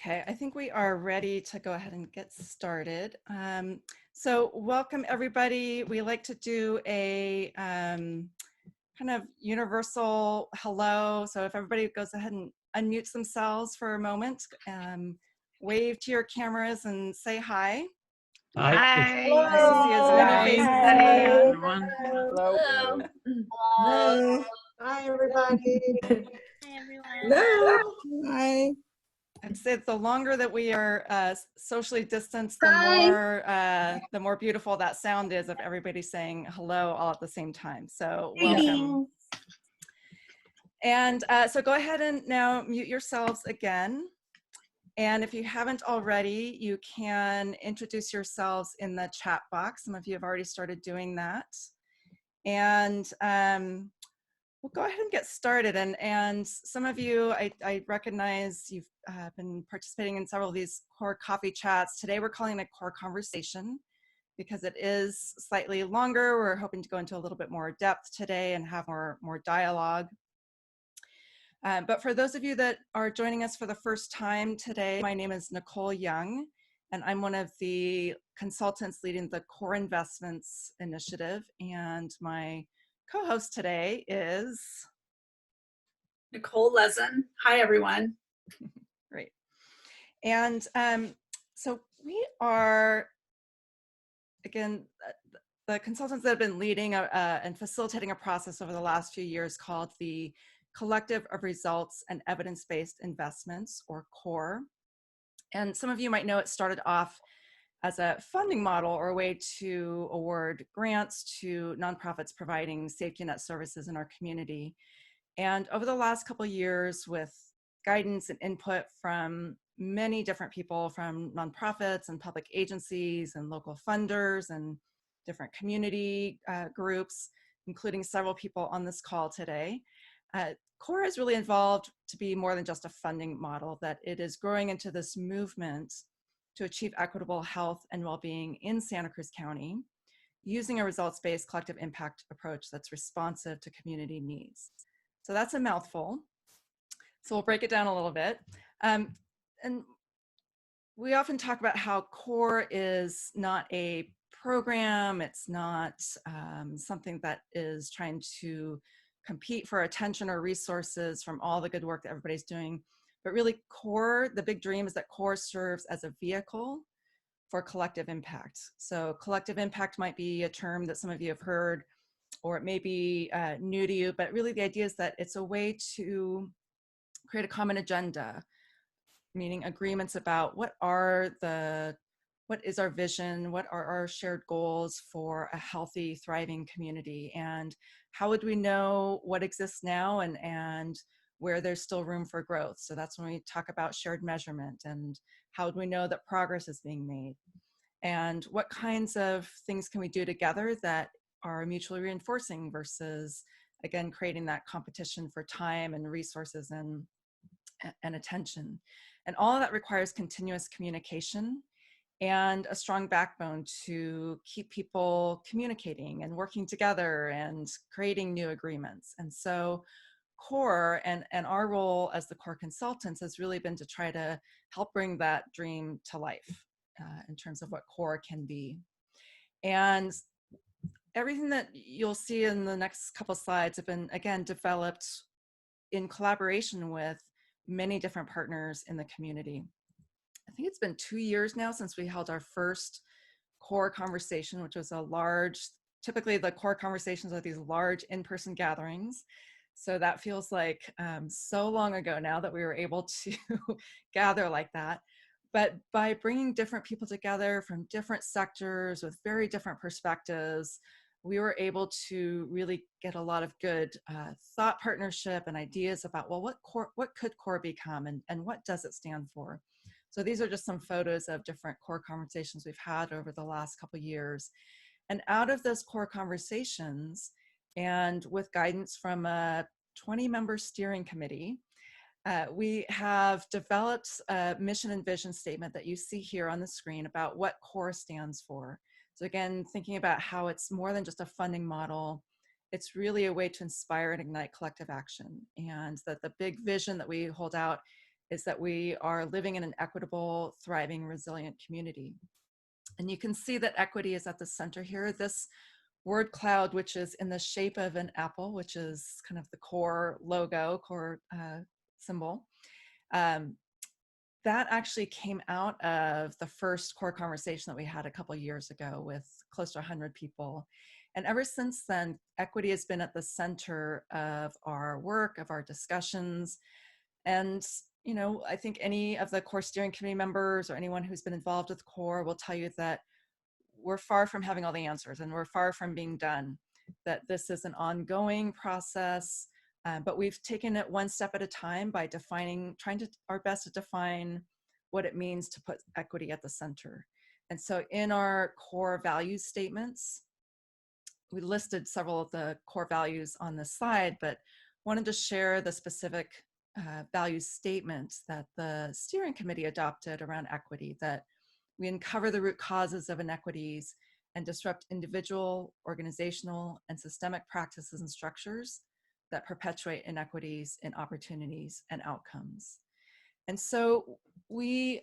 Okay, I think we are ready to go ahead and get started. So welcome everybody. We like to do a kind of universal hello. So if everybody goes ahead and unmutes themselves for a moment, wave to your cameras and say hi. Hi. Nice to see as many faces as Hi, we can. everyone. Hello. Hello. Hi, everybody. Hi, everyone. Hello. Hi. I'd say the longer that we are socially distanced, Hi. the more beautiful that sound is of everybody saying hello all at the same time. So welcome. And so go ahead and now mute yourselves again. And if you haven't already, you can introduce yourselves in the chat box. Some of you have already started doing that. And we'll go ahead and get started. And some of you, I recognize you've been participating in several of these core coffee chats. Today we're calling it a core conversation because it is slightly longer. We're hoping to go into a little bit more depth today and have more dialogue. But for those of you that are joining us for the first time today, my name is Nicole Young, and I'm one of the consultants leading the Core Investments Initiative. And my co-host today is Nicole Lezin. Hi, everyone. Great. And so we are, again, the consultants that have been leading and facilitating a process over the last few years called the Collective of Results and Evidence-Based Investments, or CORE. And some of you might know it started off as a funding model or a way to award grants to nonprofits providing safety net services in our community. And over the last couple of years, with guidance and input from many different people, from nonprofits and public agencies and local funders and different community groups, including several people on this call today, CORE is really involved to be more than just a funding model, that it is growing into this movement to achieve equitable health and well-being in Santa Cruz County using a results-based collective impact approach that's responsive to community needs. So that's a mouthful. So we'll break it down a little bit. And we often talk about how CORE is not a program. It's not something that is trying to compete for attention or resources from all the good work that everybody's doing. But really, CORE, the big dream is that CORE serves as a vehicle for collective impact. So collective impact might be a term that some of you have heard, or it may be new to you, but really the idea is that it's a way to create a common agenda, meaning agreements about what is our vision, what are our shared goals for a healthy, thriving community, and how would we know what exists now and where there's still room for growth. So that's when we talk about shared measurement, and how would we know that progress is being made, and what kinds of things can we do together that are mutually reinforcing versus, again, creating that competition for time and resources and attention. And all of that requires continuous communication and a strong backbone to keep people communicating and working together and creating new agreements. And so CORE and our role as the CORE consultants has really been to try to help bring that dream to life in terms of what CORE can be. And everything that you'll see in the next couple slides have been, again, developed in collaboration with many different partners in the community. I think it's been 2 years now since we held our first CORE conversation, which was a large, typically the CORE conversations are these large in-person gatherings. So that feels like so long ago now that we were able to gather like that. But by bringing different people together from different sectors with very different perspectives, we were able to really get a lot of good thought partnership and ideas about, well, what could CORE become, and what does it stand for? So these are just some photos of different CORE conversations we've had over the last couple of years. And out of those CORE conversations, and with guidance from a 20-member steering committee, we have developed a mission and vision statement that you see here on the screen about what CORE stands for. So again, thinking about how it's more than just a funding model, it's really a way to inspire and ignite collective action. And that the big vision that we hold out is that we are living in an equitable, thriving, resilient community. And you can see that equity is at the center here. This word cloud, which is in the shape of an apple, which is kind of the core logo, core symbol, that actually came out of the first core conversation that we had a couple of years ago with close to 100 people. And ever since then, equity has been at the center of our work, of our discussions. And, you know, I think any of the core steering committee members or anyone who's been involved with core will tell you that we're far from having all the answers and we're far from being done, that this is an ongoing process. But we've taken it one step at a time by trying our best to define what it means to put equity at the center. And so in our core value statements, we listed several of the core values on this slide, but wanted to share the specific value statement that the steering committee adopted around equity, that we uncover the root causes of inequities and disrupt individual, organizational, and systemic practices and structures that perpetuate inequities in opportunities and outcomes. And so we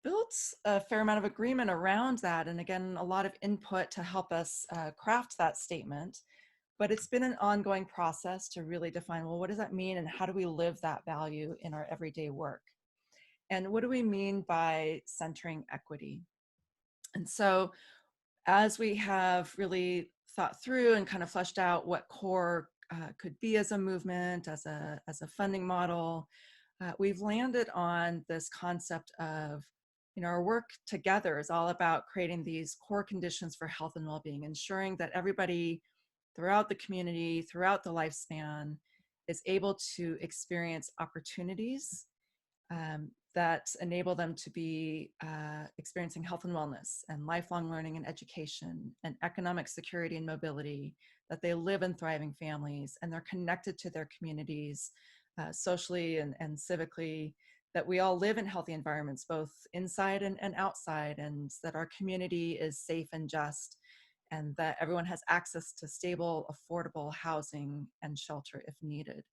built a fair amount of agreement around that. And again, a lot of input to help us craft that statement. But it's been an ongoing process to really define, well, what does that mean and how do we live that value in our everyday work? And what do we mean by centering equity? And so as we have really thought through and kind of fleshed out what core could be as a movement, as a funding model, we've landed on this concept of, you know, our work together is all about creating these core conditions for health and well-being, ensuring that everybody throughout the community, throughout the lifespan, is able to experience opportunities that enable them to be experiencing health and wellness and lifelong learning and education and economic security and mobility, that they live in thriving families and they're connected to their communities socially and civically, that we all live in healthy environments, both inside and outside, and that our community is safe and just, and that everyone has access to stable, affordable housing and shelter if needed.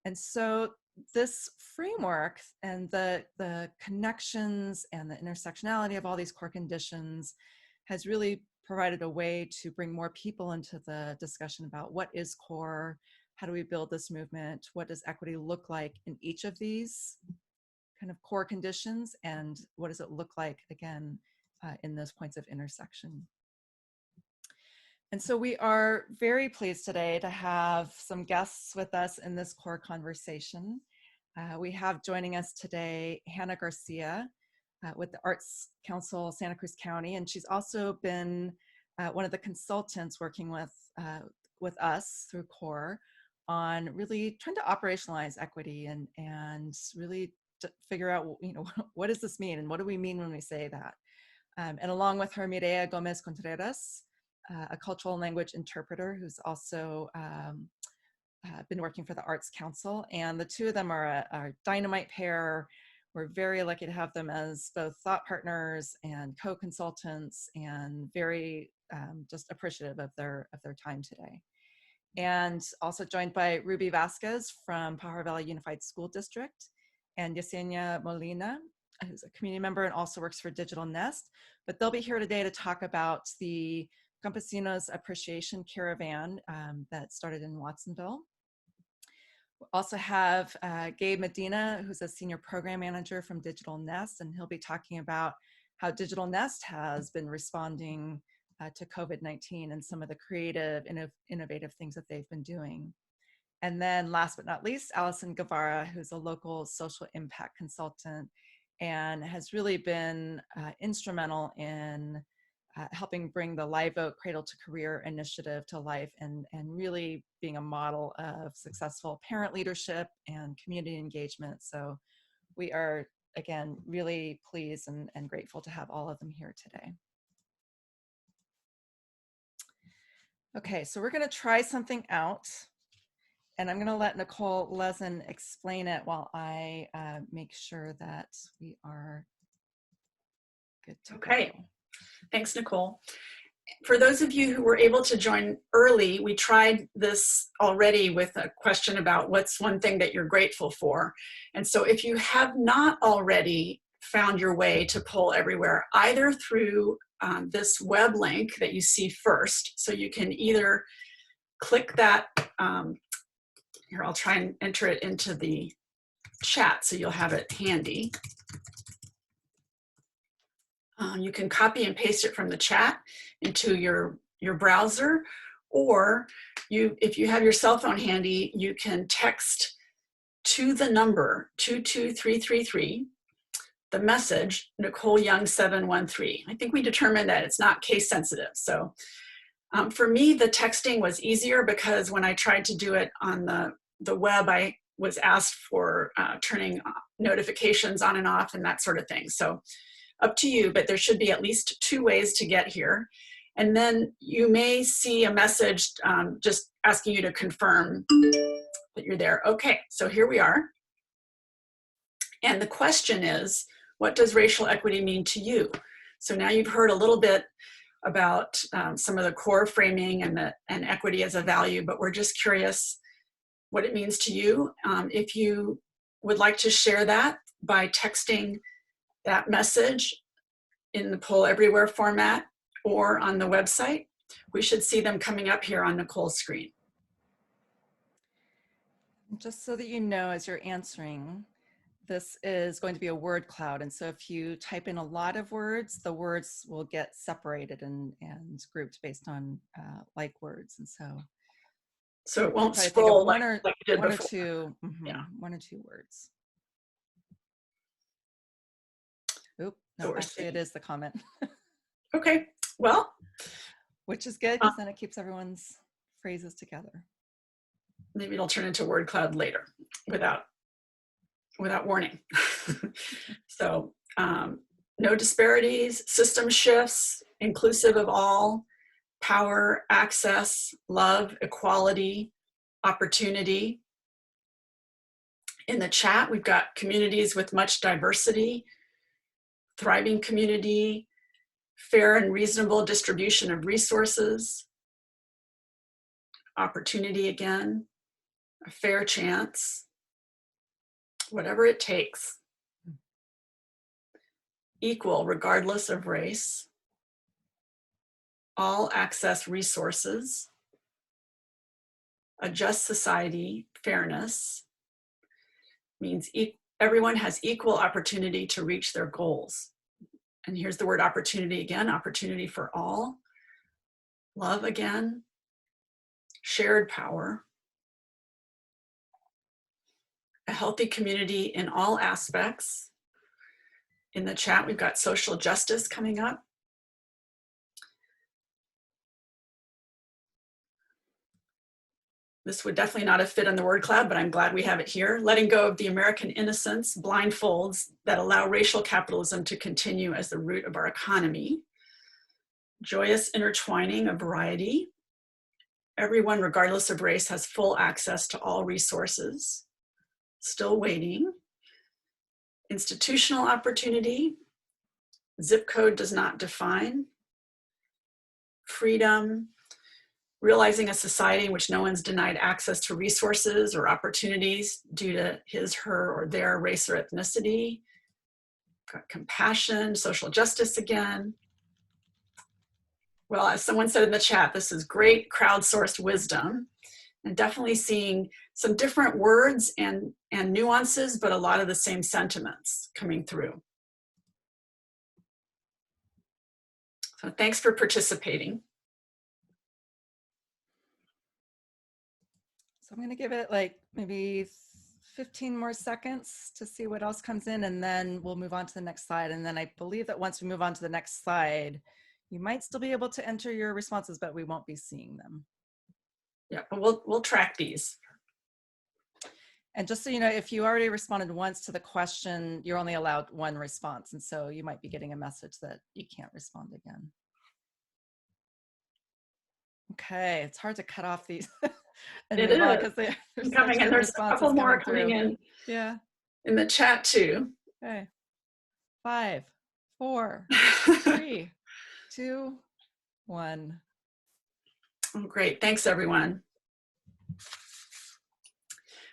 And so this framework and the connections and the intersectionality of all these core conditions has really provided a way to bring more people into the discussion about what is core, how do we build this movement, what does equity look like in each of these kind of core conditions, and what does it look like, again, in those points of intersection. And so we are very pleased today to have some guests with us in this core conversation. We have joining us today Hannah Garcia with the Arts Council Santa Cruz County, and she's also been one of the consultants working with us through CORE on really trying to operationalize equity and really to figure out, you know, what does this mean and what do we mean when we say that? And along with her, Mireya Gomez Contreras, a cultural and language interpreter who's also been working for the Arts Council. And the two of them are a dynamite pair. We're very lucky to have them as both thought partners and co-consultants, and very just appreciative of their time today. And also joined by Ruby Vasquez from Pajaro Valley Unified School District, and Yesenia Molina, who's a community member and also works for Digital Nest. But they'll be here today to talk about the Campesinos Appreciation Caravan that started in Watsonville. We also have Gabe Medina, who's a senior program manager from Digital Nest, and he'll be talking about how Digital Nest has been responding to COVID-19 and some of the creative, innovative things that they've been doing. And then last but not least, Allison Guevara, who's a local social impact consultant and has really been instrumental in helping bring the Live Oak Cradle to Career initiative to life, and really being a model of successful parent leadership and community engagement. So we are, again, really pleased and grateful to have all of them here today. Okay, so we're going to try something out, and I'm going to let Nicole Lezin explain it while I make sure that we are good to Okay. go. Thanks, Nicole. for those of you who were able to join early, we tried this already with a question about what's one thing that you're grateful for. And so if you have not already found your way to Poll Everywhere, either through this web link that you see first, so you can either click that, here, I'll try and enter it into the chat so you'll have it handy. You can copy and paste it from the chat into your browser, or if you have your cell phone handy, you can text to the number 22333 the message Nicole Young 713. I think we determined that it's not case sensitive. So for me, the texting was easier because when I tried to do it on the web, I was asked for turning notifications on and off and that sort of thing. So up to you, but there should be at least 2 ways to get here. And then you may see a message just asking you to confirm that you're there. Okay, so here we are. And the question is, what does racial equity mean to you? So now you've heard a little bit about some of the core framing and equity as a value, but we're just curious what it means to you. If you would like to share that by texting that message in the Poll Everywhere format or on the website, we should see them coming up here on Nicole's screen. Just so that you know, as you're answering, this is going to be a word cloud. And so if you type in a lot of words, the words will get separated and grouped based on like words. And so it won't try to scroll think like of you did one before. or two, Yeah. 1 or 2 words. Oop, So no, we're actually it is the comment. Okay, well. Which is good because then it keeps everyone's phrases together. Maybe it'll turn into word cloud later without warning. So no disparities, system shifts, inclusive of all, power, access, love, equality, opportunity. In the chat, we've got communities with much diversity, thriving community, fair and reasonable distribution of resources, opportunity again, a fair chance, whatever it takes, equal regardless of race, all access resources, a just society, fairness, means everyone has equal opportunity to reach their goals. And here's the word opportunity again, opportunity for all, love again, shared power, a healthy community in all aspects. In the chat, we've got social justice coming up. This would definitely not have fit on the word cloud, but I'm glad we have it here. Letting go of the American innocence, blindfolds that allow racial capitalism to continue as the root of our economy. Joyous intertwining of variety. Everyone, regardless of race, has full access to all resources. Still waiting. Institutional opportunity. Zip code does not define. Freedom. Realizing a society in which no one's denied access to resources or opportunities due to his, her, or their race or ethnicity. Got compassion, social justice again. Well, as someone said in the chat, this is great crowdsourced wisdom, and definitely seeing some different words and nuances, but a lot of the same sentiments coming through. So thanks for participating. So I'm going to give it like maybe 15 more seconds to see what else comes in, and then we'll move on to the next slide. And then I believe that once we move on to the next slide, you might still be able to enter your responses, but we won't be seeing them. Yeah, but we'll track these. And just so you know, if you already responded once to the question, you're only allowed 1 response. And so you might be getting a message that you can't respond again. Okay, it's hard to cut off these. And it is because there's coming in. There's a couple more coming in. Yeah. In the chat too. Okay. 5, 4, 3, 2, 1. Oh, great. Thanks, everyone.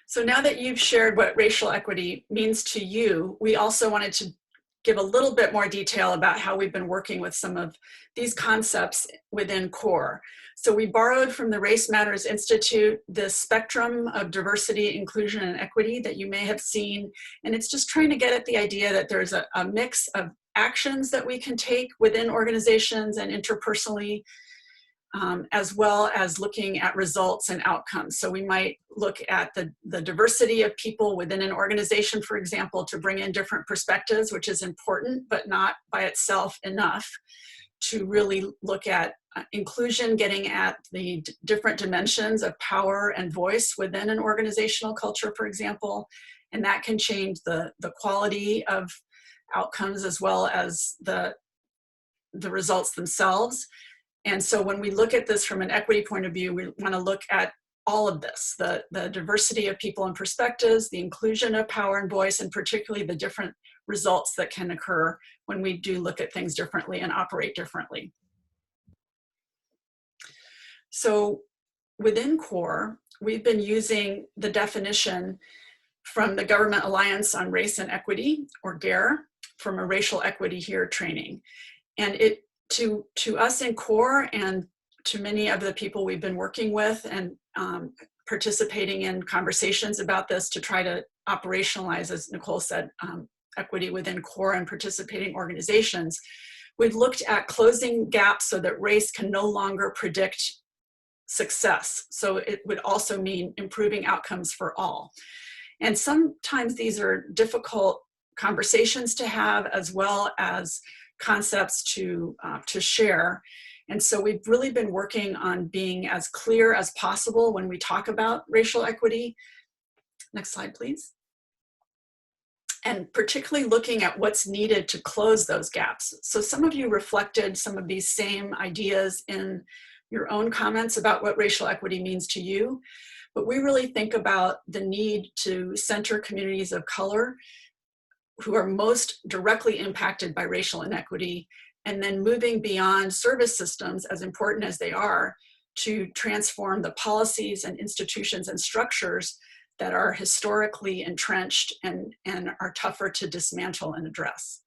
So now that you've shared what racial equity means to you, we also wanted to give a little bit more detail about how we've been working with some of these concepts within CORE. So we borrowed from the Race Matters Institute this spectrum of diversity, inclusion, and equity that you may have seen. And it's just trying to get at the idea that there's a mix of actions that we can take within organizations and interpersonally, as well as looking at results and outcomes. So we might look at the diversity of people within an organization, for example, to bring in different perspectives, which is important, but not by itself enough to really look at inclusion, getting at the different dimensions of power and voice within an organizational culture, for example. And that can change the quality of outcomes as well as the results themselves. And so when we look at this from an equity point of view, we want to look at all of this, the diversity of people and perspectives, the inclusion of power and voice, and particularly the different results that can occur when we do look at things differently and operate differently. So within CORE, we've been using the definition from the Government Alliance on Race and Equity, or GARE, from a racial equity here training. And it, to us in CORE and to many of the people we've been working with and participating in conversations about this to try to operationalize, as Nicole said, equity within CORE and participating organizations, we've looked at closing gaps so that race can no longer predict success. So it would also mean improving outcomes for all. And sometimes these are difficult conversations to have, as well as concepts to share. And so we've really been working on being as clear as possible when we talk about racial equity. Next slide, please. And particularly looking at what's needed to close those gaps. So some of you reflected some of these same ideas in your own comments about what racial equity means to you. But we really think about the need to center communities of color who are most directly impacted by racial inequity, and then moving beyond service systems, as important as they are, to transform the policies and institutions and structures that are historically entrenched and are tougher to dismantle and address.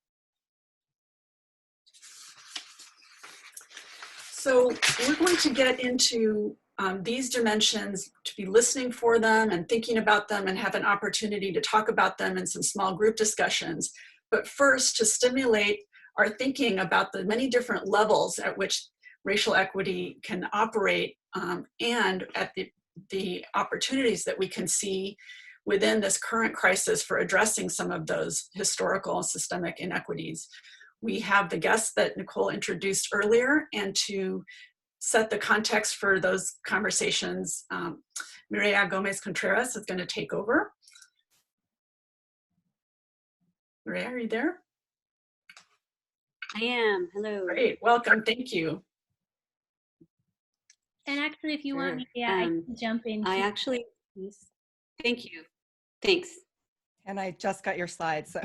So we're going to get into these dimensions, to be listening for them and thinking about them and have an opportunity to talk about them in some small group discussions. But first, to stimulate our thinking about the many different levels at which racial equity can operate and at the opportunities that we can see within this current crisis for addressing some of those historical and systemic inequities. We have the guests that Nicole introduced earlier, and to set the context for those conversations, Mireya Gomez-Contreras is going to take over. Mireya, are you there? I am. Hello. Great. Welcome. Thank you. And actually, if you Sure. want me, yeah, I can jump in. I actually, thank you. Thanks. And I just got your slides, so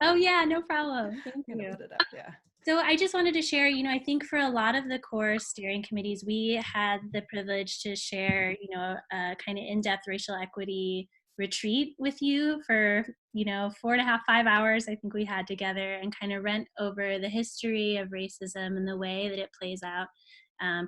Oh yeah, no problem. Thank I'm gonna you. put it up, yeah. So I just wanted to share, I think for a lot of the core steering committees, we had the privilege to share, a kind of in-depth racial equity retreat with you for, 4.5, 5 hours, I think we had together, and kind of went over the history of racism and the way that it plays out,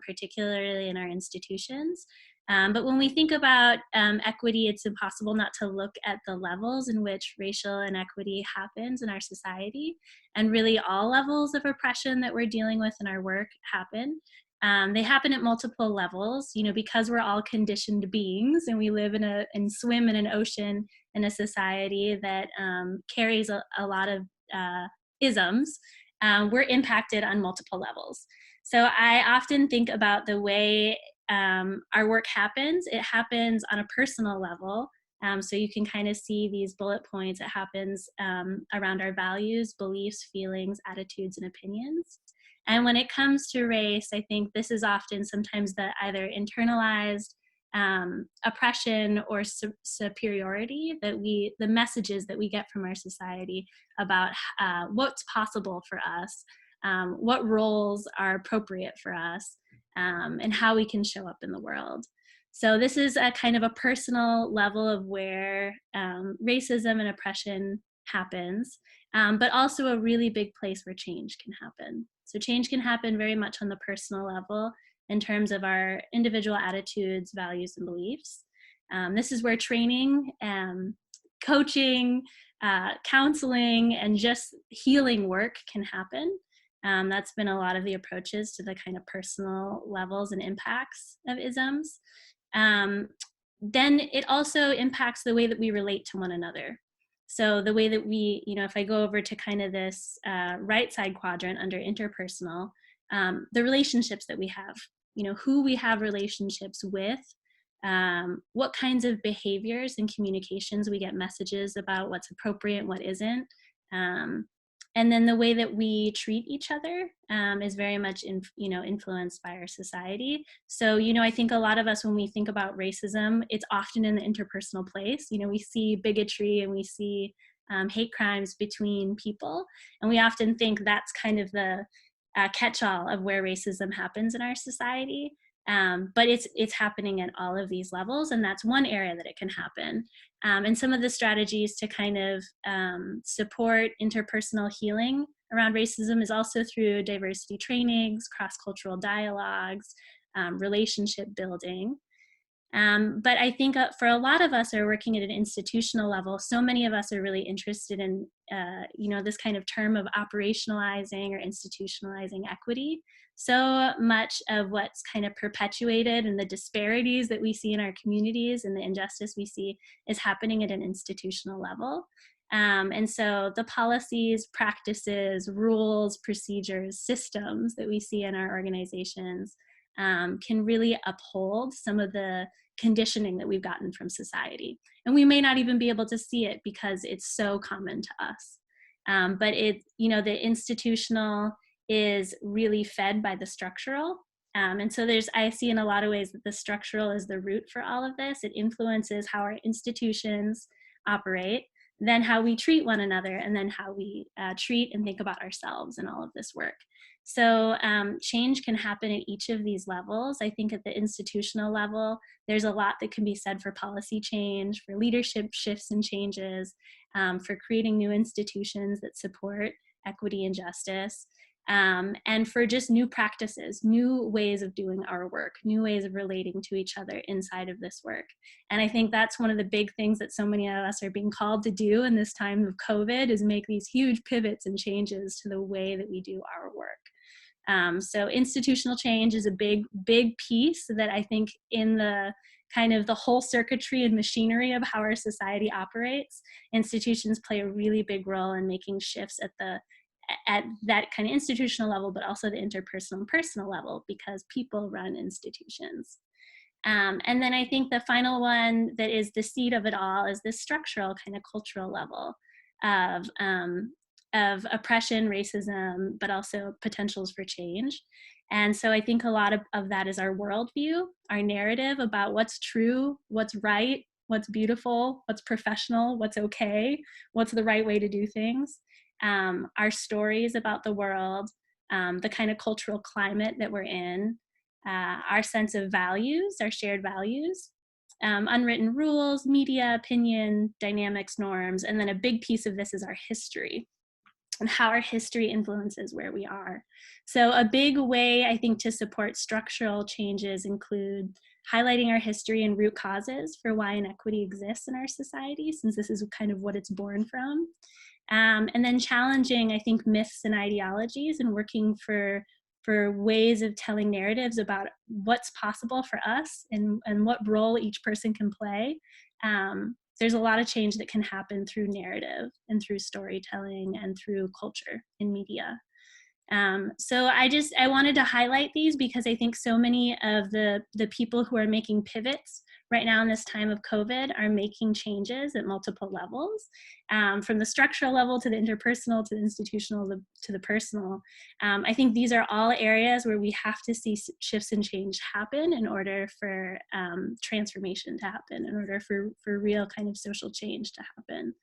particularly in our institutions. But when we think about equity, it's impossible not to look at the levels in which racial inequity happens in our society, and really all levels of oppression that we're dealing with in our work happen. They happen at multiple levels, because we're all conditioned beings and we live and swim in an ocean in a society that carries a lot of isms. We're impacted on multiple levels. So I often think about the way our work happens. It happens on a personal level. So you can kind of see these bullet points. It happens around our values, beliefs, feelings, attitudes, and opinions. And when it comes to race, I think this is often sometimes the either internalized oppression or superiority that the messages that we get from our society about what's possible for us what roles are appropriate for us, and how we can show up in the world. So this is a kind of a personal level of where racism and oppression happens, but also a really big place where change can happen. So change can happen very much on the personal level in terms of our individual attitudes, values, and beliefs. This is where training, coaching, counseling, and just healing work can happen. That's been a lot of the approaches to the kind of personal levels and impacts of isms. Then it also impacts the way that we relate to one another. So the way that we, if I go over to kind of this right side quadrant under interpersonal, the relationships that we have, who we have relationships with, what kinds of behaviors and communications we get messages about what's appropriate and what isn't. And then the way that we treat each other is very much influenced by our society. So, I think a lot of us, when we think about racism, it's often in the interpersonal place. We see bigotry and we see hate crimes between people. And we often think that's kind of the catch-all of where racism happens in our society. But it's happening at all of these levels, and that's one area that it can happen. And some of the strategies to kind of support interpersonal healing around racism is also through diversity trainings, cross-cultural dialogues, relationship building. But I think for a lot of us who are working at an institutional level, so many of us are really interested in, this kind of term of operationalizing or institutionalizing equity. So much of what's kind of perpetuated and the disparities that we see in our communities and the injustice we see is happening at an institutional level. And so the policies, practices, rules, procedures, systems that we see in our organizations can really uphold some of the conditioning that we've gotten from society. And we may not even be able to see it because it's so common to us. But the institutional is really fed by the structural. And so I see in a lot of ways that the structural is the root for all of this. It influences how our institutions operate, then how we treat one another, and then how we treat and think about ourselves in all of this work. So change can happen at each of these levels. I think at the institutional level, there's a lot that can be said for policy change, for leadership shifts and changes, for creating new institutions that support equity and justice, and for just new practices, new ways of doing our work, new ways of relating to each other inside of this work. And I think that's one of the big things that so many of us are being called to do in this time of COVID, is make these huge pivots and changes to the way that we do our work. So institutional change is a big piece that I think in the kind of the whole circuitry and machinery of how our society operates, institutions play a really big role in making shifts at that kind of institutional level, but also the interpersonal and personal level, because people run institutions. And then I think the final one that is the seed of it all is this structural kind of cultural level of oppression, racism, but also potentials for change. And so I think a lot of that is our worldview, our narrative about what's true, what's right, what's beautiful, what's professional, what's okay, what's the right way to do things. Our stories about the world, the kind of cultural climate that we're in, our sense of values, our shared values, unwritten rules, media, opinion, dynamics, norms, and then a big piece of this is our history and how our history influences where we are. So a big way, I think, to support structural changes include highlighting our history and root causes for why inequity exists in our society, since this is kind of what it's born from. And then challenging, I think, myths and ideologies and working for ways of telling narratives about what's possible for us and what role each person can play. There's a lot of change that can happen through narrative and through storytelling and through culture in media. So I wanted to highlight these because I think so many of the people who are making pivots right now in this time of COVID are making changes at multiple levels, from the structural level to the interpersonal to the institutional to the personal. I think these are all areas where we have to see shifts and change happen in order for transformation to happen, in order for real kind of social change to happen.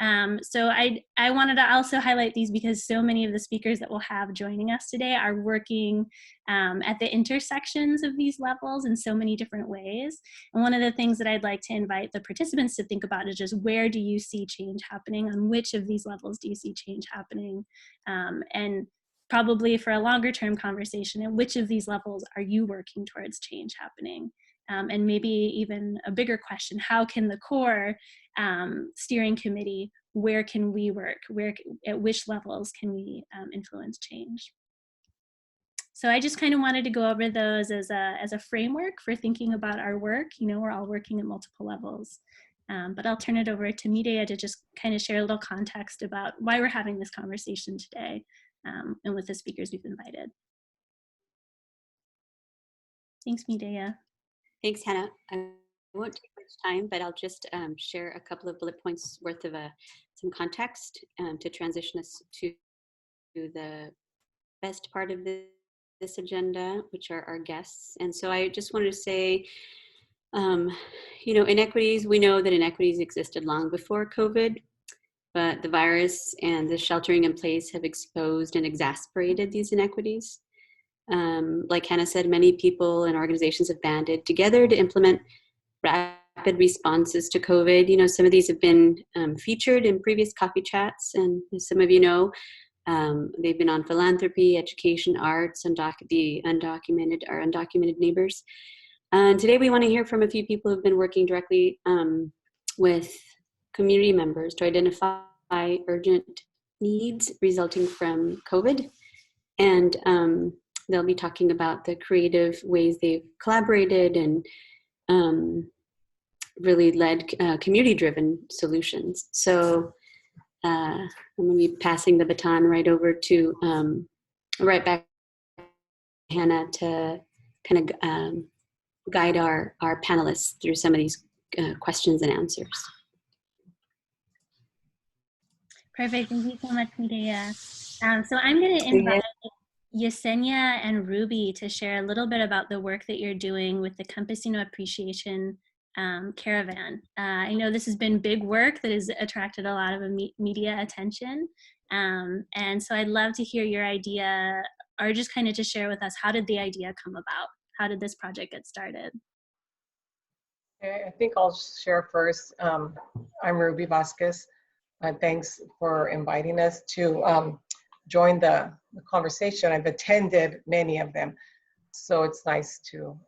So I wanted to also highlight these because so many of the speakers that we'll have joining us today are working at the intersections of these levels in so many different ways. And one of the things that I'd like to invite the participants to think about is just where do you see change happening? On which of these levels do you see change happening? And probably for a longer term conversation, at which of these levels are you working towards change happening? And maybe even a bigger question, how can the core steering committee, where can we work? At which levels can we influence change? So I just kind of wanted to go over those as a framework for thinking about our work. You know, we're all working at multiple levels. But I'll turn it over to Mireya to just kind of share a little context about why we're having this conversation today and with the speakers we've invited. Thanks, Mireya. Thanks, Hannah. I won't take much time, but I'll just share a couple of bullet points worth of some context to transition us to the best part of this agenda, which are our guests. And so I just wanted to say, you know, inequities, we know that inequities existed long before COVID, but the virus and the sheltering in place have exposed and exacerbated these inequities. Like Hannah said, many people and organizations have banded together to implement rapid responses to COVID. You know, some of these have been featured in previous coffee chats, and as some of you know, they've been on philanthropy, education, arts, and the undocumented neighbors. And today we want to hear from a few people who've been working directly with community members to identify urgent needs resulting from COVID. And they'll be talking about the creative ways they've collaborated and really led community-driven solutions. So I'm going to be passing the baton right over to, right back to Hannah to kind of guide our panelists through some of these questions and answers. Perfect. Thank you so much, Mireya. So I'm going to invite Yesenia and Ruby to share a little bit about the work that you're doing with the Campesino Appreciation Caravan. I know this has been big work that has attracted a lot of media attention. And so I'd love to hear your idea, or just kind of to share with us, how did the idea come about? How did this project get started? Okay, I think I'll share first. I'm Ruby Vasquez. Thanks for inviting us to join the conversation. I've attended many of them, so it's nice to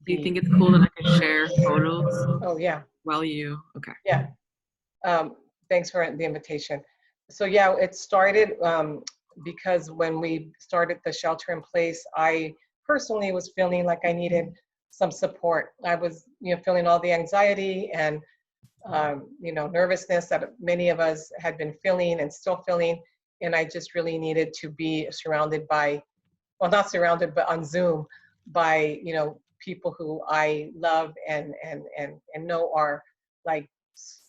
Do you think it's cool that I could share photos? Oh, yeah. While you, okay. Yeah. Thanks for the invitation. So yeah, it started because when we started the shelter in place, I personally was feeling like I needed some support. I was, feeling all the anxiety and, nervousness that many of us had been feeling and still feeling. And I just really needed to be surrounded by, well, not surrounded, but on Zoom by, people who I love and know are like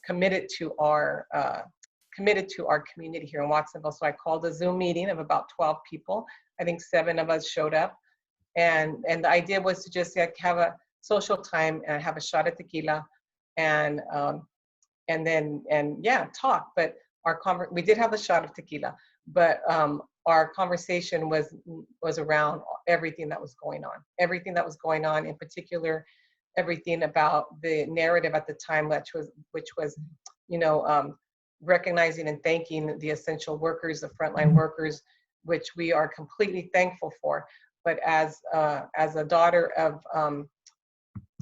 committed to our community here in Watsonville. So I called a Zoom meeting of about 12 people. I think 7 of us showed up, and the idea was to just have a social time and have a shot of tequila, and talk. But we did have a shot of tequila, but our conversation was around everything that was going on, in particular, everything about the narrative at the time, which was, recognizing and thanking the essential workers, the frontline workers, which we are completely thankful for. But as a daughter of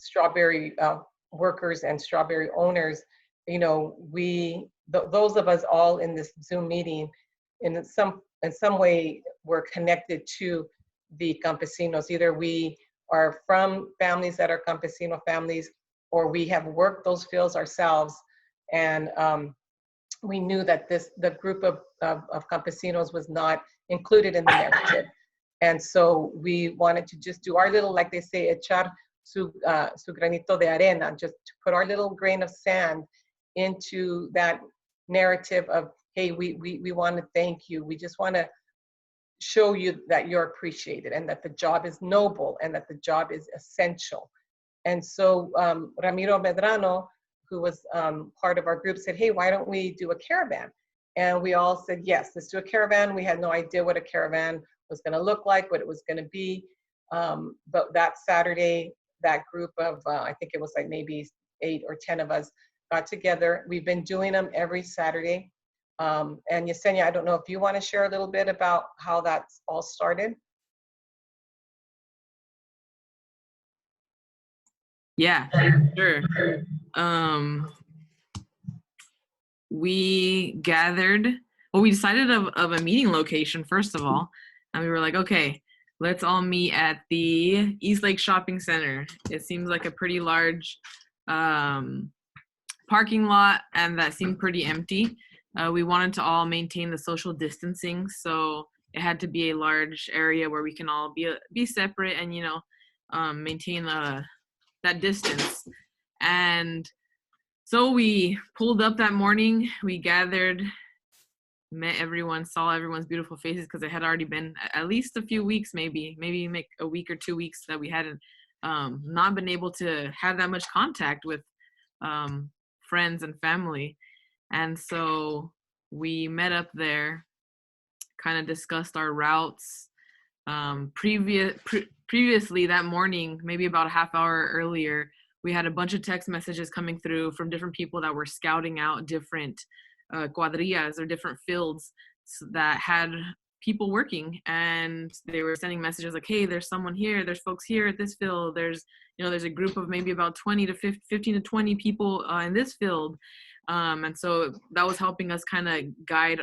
strawberry workers and strawberry owners, those of us all in this Zoom meeting, in some way, were connected to the campesinos. Either we are from families that are campesino families, or we have worked those fields ourselves, and we knew that the group of campesinos was not included in the narrative. And so we wanted to just do our little, like they say, echar su granito de arena, just to put our little grain of sand into that narrative of, hey, we want to thank you. We just want to show you that you're appreciated and that the job is noble and that the job is essential. And so Ramiro Medrano, who was part of our group, said, hey, why don't we do a caravan? And we all said, yes, let's do a caravan. We had no idea what a caravan was going to look like, what it was going to be. But that Saturday, that group of, I think it was like maybe 8 or 10 of us got together. We've been doing them every Saturday. And Yesenia, I don't know if you want to share a little bit about how that's all started. Yeah, sure. We gathered, well, we decided of a meeting location, first of all. And we were like, okay, let's all meet at the East Lake Shopping Center. It seems like a pretty large parking lot, and that seemed pretty empty. We wanted to all maintain the social distancing, so it had to be a large area where we can all be separate and, you know, maintain that distance. And so we pulled up that morning, we gathered, met everyone, saw everyone's beautiful faces, because it had already been at least a few weeks, maybe like a week or 2 weeks that we hadn't not been able to have that much contact with friends and family. And so we met up there, kind of discussed our routes. Previously that morning, maybe about a half hour earlier, we had a bunch of text messages coming through from different people that were scouting out different cuadrillas or different fields that had people working, and they were sending messages like, hey, there's someone here, there's folks here at this field, there's a group of maybe about 15 to 20 people in this field. And so that was helping us kind of guide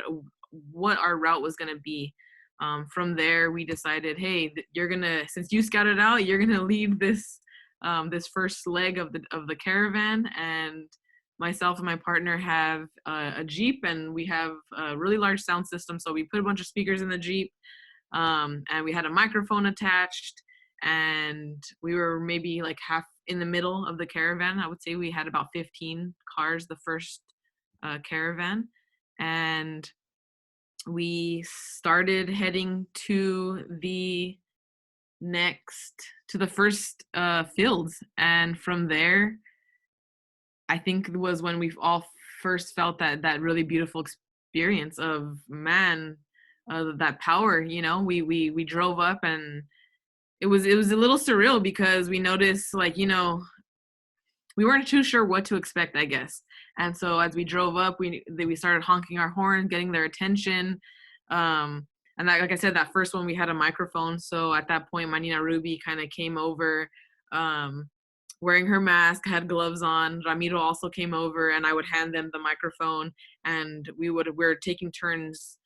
what our route was going to be. From there, we decided, hey, since you scouted out, you're gonna lead this first leg of the caravan, and myself and my partner have a Jeep, and we have a really large sound system. So we put a bunch of speakers in the Jeep, and we had a microphone attached, and we were maybe like half in the middle of the caravan. I would say we had about 15 cars the first caravan, and we started heading to the first fields. And from there, I think it was when we all first felt that really beautiful experience of, man, that power. We drove up, and it was a little surreal, because we noticed, like, we weren't too sure what to expect, I guess. And so as we drove up, we started honking our horn, getting their attention. And that, like I said, that first one, we had a microphone. So at that point, Manina Ruby kind of came over, wearing her mask, had gloves on. Ramiro also came over, and I would hand them the microphone, and we were taking turns,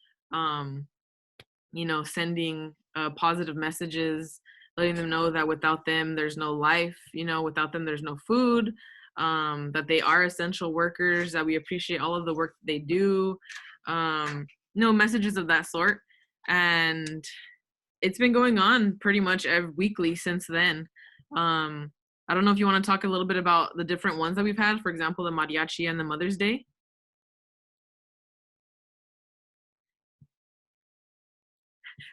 sending positive messages, letting them know that without them, there's no life, without them, there's no food, that they are essential workers, that we appreciate all of the work that they do, messages of that sort. And it's been going on pretty much every weekly since then. I don't know if you want to talk a little bit about the different ones that we've had, for example, the Mariachi and the Mother's Day.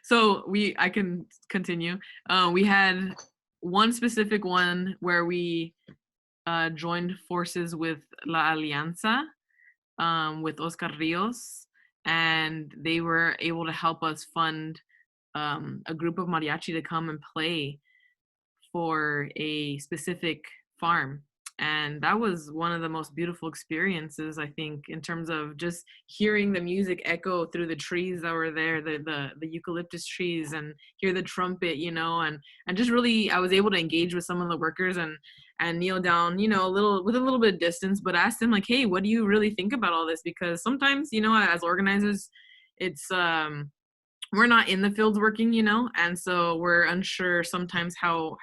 So I can continue. We had one specific one where we joined forces with La Alianza, with Oscar Rios, and they were able to help us fund a group of mariachi to come and play for a specific farm. And that was one of the most beautiful experiences, I think, in terms of just hearing the music echo through the trees that were there, the eucalyptus trees, and hear the trumpet, and just really, I was able to engage with some of the workers and kneel down, with a little bit of distance, but ask them, like, hey, what do you really think about all this? Because sometimes, as organizers, it's we're not in the fields working, and so we're unsure sometimes how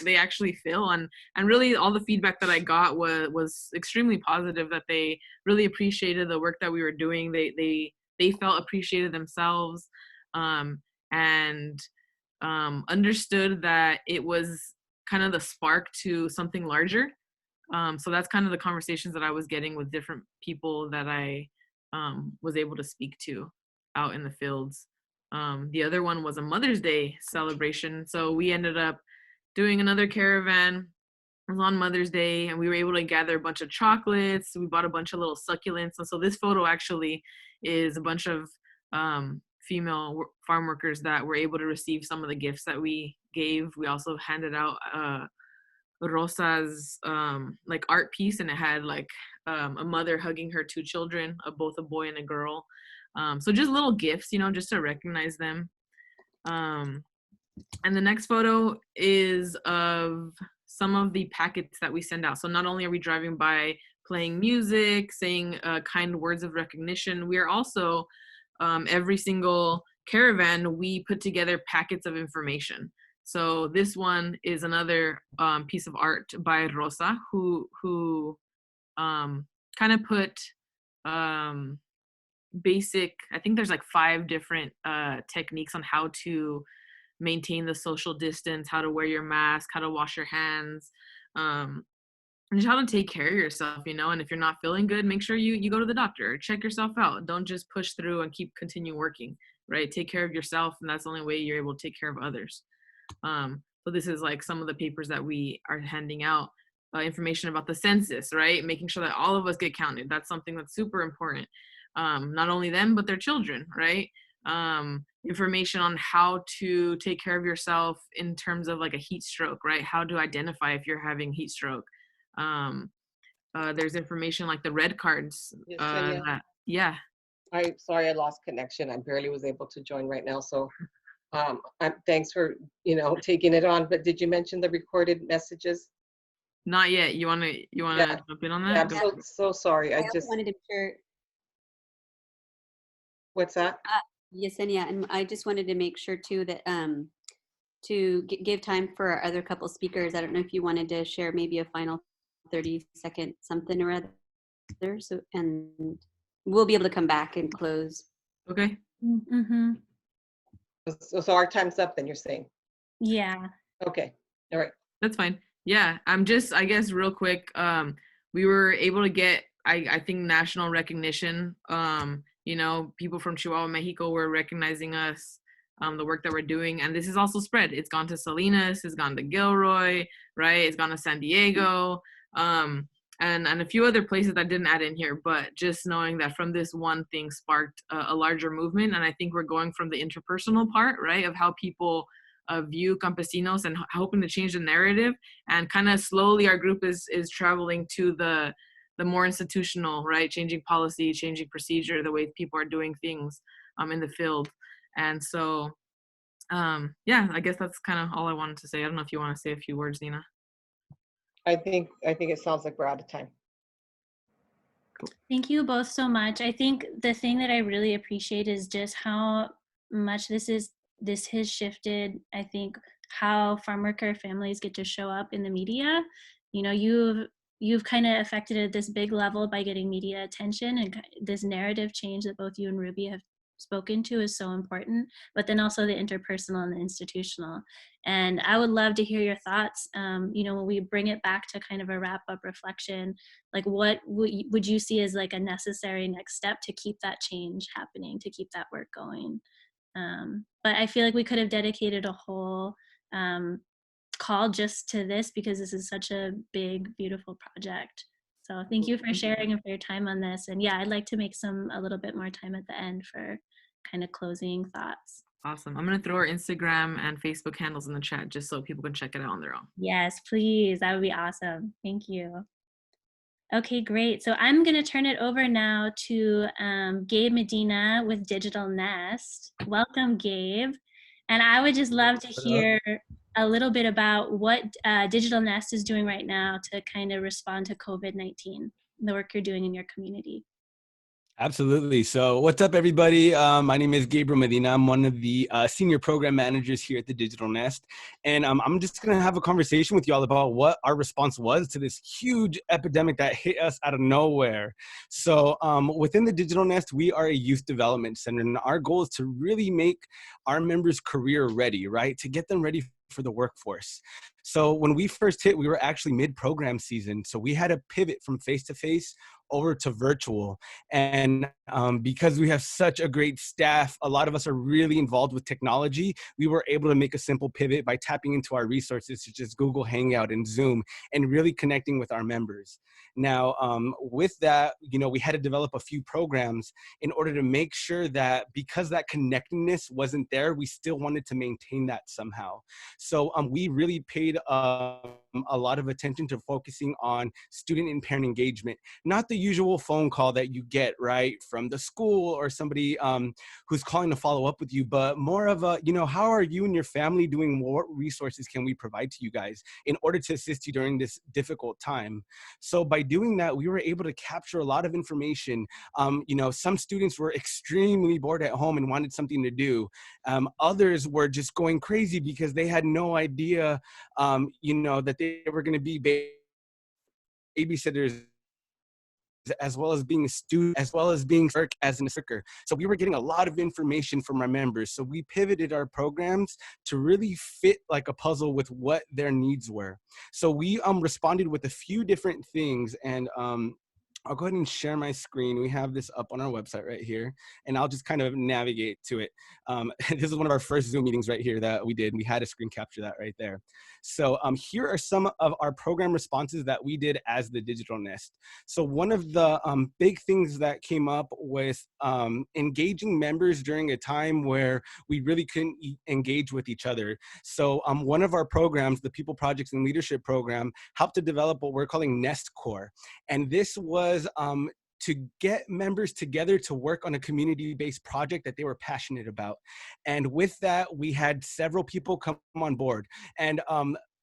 they actually feel, and really all the feedback that I got was extremely positive, that they really appreciated the work that we were doing. They felt appreciated themselves, and understood that it was kind of the spark to something larger. So that's kind of the conversations that I was getting with different people that I was able to speak to out in the fields. The other one was a Mother's Day celebration. So we ended up doing another caravan It was on Mother's Day, and we were able to gather a bunch of chocolates. We bought a bunch of little succulents. And so this photo actually is a bunch of female farm workers that were able to receive some of the gifts that we gave. We also handed out Rosa's like art piece, and it had like a mother hugging her two children, both a boy and a girl. So just little gifts, you know, just to recognize them. And the next photo is of some of the packets that we send out. So not only are we driving by playing music, saying kind words of recognition, we are also, every single caravan, we put together packets of information. So this one is another piece of art by Rosa, who kind of put basic, I think there's like 5 different techniques on how to maintain the social distance, how to wear your mask, how to wash your hands, and just how to take care of yourself, you know. And if you're not feeling good, make sure you go to the doctor, check yourself out. Don't just push through and continue working, right? Take care of yourself, and that's the only way you're able to take care of others. So this is like some of the papers that we are handing out, information about the census, right? Making sure that all of us get counted. That's something that's super important. Not only them, but their children, right? Information on how to take care of yourself in terms of like a heat stroke, right? How to identify if you're having heat stroke. There's information like the red cards. Yeah. I'm sorry I lost connection. I barely was able to join right now. So thanks for, you know, taking it on. But did you mention the recorded messages? Not yet. You wanna Yeah. jump in on that? Yeah, I'm so sorry. I just wanted to share. What's that? Yesenia, and I just wanted to make sure too that to give time for our other couple speakers. I don't know if you wanted to share maybe a final 30-second something or other. So, and we'll be able to come back and close. Okay. Mm-hmm. So our time's up then, you're saying? Yeah. Okay. All right. That's fine. Yeah. I'm just, I guess real quick, we were able to get, I think, national recognition. You know, people from Chihuahua, Mexico were recognizing us, the work that we're doing. And this is also spread. It's gone to Salinas, it's gone to Gilroy, right? It's gone to San Diego, and a few other places that didn't add in here. But just knowing that from this one thing sparked a larger movement. And I think we're going from the interpersonal part, right, of how people view campesinos and hoping to change the narrative. And kind of slowly our group is traveling to the more institutional, right? Changing policy, changing procedure, the way people are doing things in the field. And so, yeah, I guess that's kind of all I wanted to say. I don't know if you want to say a few words, Nina. I think it sounds like we're out of time. Thank you both so much. I think the thing that I really appreciate is just how much this has shifted, I think, how farm worker families get to show up in the media. You know, you've kind of affected it at this big level by getting media attention, and this narrative change that both you and Ruby have spoken to is so important, but then also the interpersonal and the institutional. And I would love to hear your thoughts, you know, when we bring it back to kind of a wrap-up reflection, like what would you see as like a necessary next step to keep that change happening, to keep that work going? But I feel like we could have dedicated a whole call just to this, because this is such a big, beautiful project. So thank you for sharing and for your time on this. And yeah, I'd like to make a little bit more time at the end for kind of closing thoughts. Awesome. I'm going to throw our Instagram and Facebook handles in the chat just so people can check it out on their own. Yes, please. That would be awesome. Thank you. Okay, great. So I'm going to turn it over now to Gabe Medina with Digital Nest. Welcome, Gabe. And I would just love to hear a little bit about what Digital Nest is doing right now to kind of respond to COVID-19, the work you're doing in your community. Absolutely. So what's up, everybody? My name is Gabriel Medina. I'm one of the senior program managers here at the Digital Nest. And I'm just going to have a conversation with y'all about what our response was to this huge epidemic that hit us out of nowhere. So within the Digital Nest, we are a youth development center. And our goal is to really make our members career ready, right? To get them ready for the workforce. So when we first hit, we were actually mid-program season. So we had to pivot from face-to-face over to virtual. And because we have such a great staff, a lot of us are really involved with technology. We were able to make a simple pivot by tapping into our resources such as Google Hangout and Zoom and really connecting with our members. Now, with that, we had to develop a few programs in order to make sure that because that connectedness wasn't there, we still wanted to maintain that somehow. So we really paid a lot of attention to focusing on student and parent engagement, not the usual phone call that you get, right, from the school or somebody who's calling to follow up with you, but more of a, how are you and your family doing? What resources can we provide to you guys in order to assist you during this difficult time? So by doing that, we were able to capture a lot of information. Some students were extremely bored at home and wanted something to do. Others were just going crazy because they had no idea, that they were going to be babysitters, as well as being a student, as well as being work as an instructor. So we were getting a lot of information from our members. So we pivoted our programs to really fit like a puzzle with what their needs were. So we responded with a few different things, and I'll go ahead and share my screen. We have this up on our website right here, and I'll just kind of navigate to it. This is one of our first Zoom meetings right here that we did. We had to screen capture that right there. So here are some of our program responses that we did as the Digital Nest. So one of the big things that came up was engaging members during a time where we really couldn't engage with each other. So one of our programs, the People Projects and Leadership Program, helped to develop what we're calling Nest Core. And this was to get members together to work on a community-based project that they were passionate about. And with that, we had several people come on board. And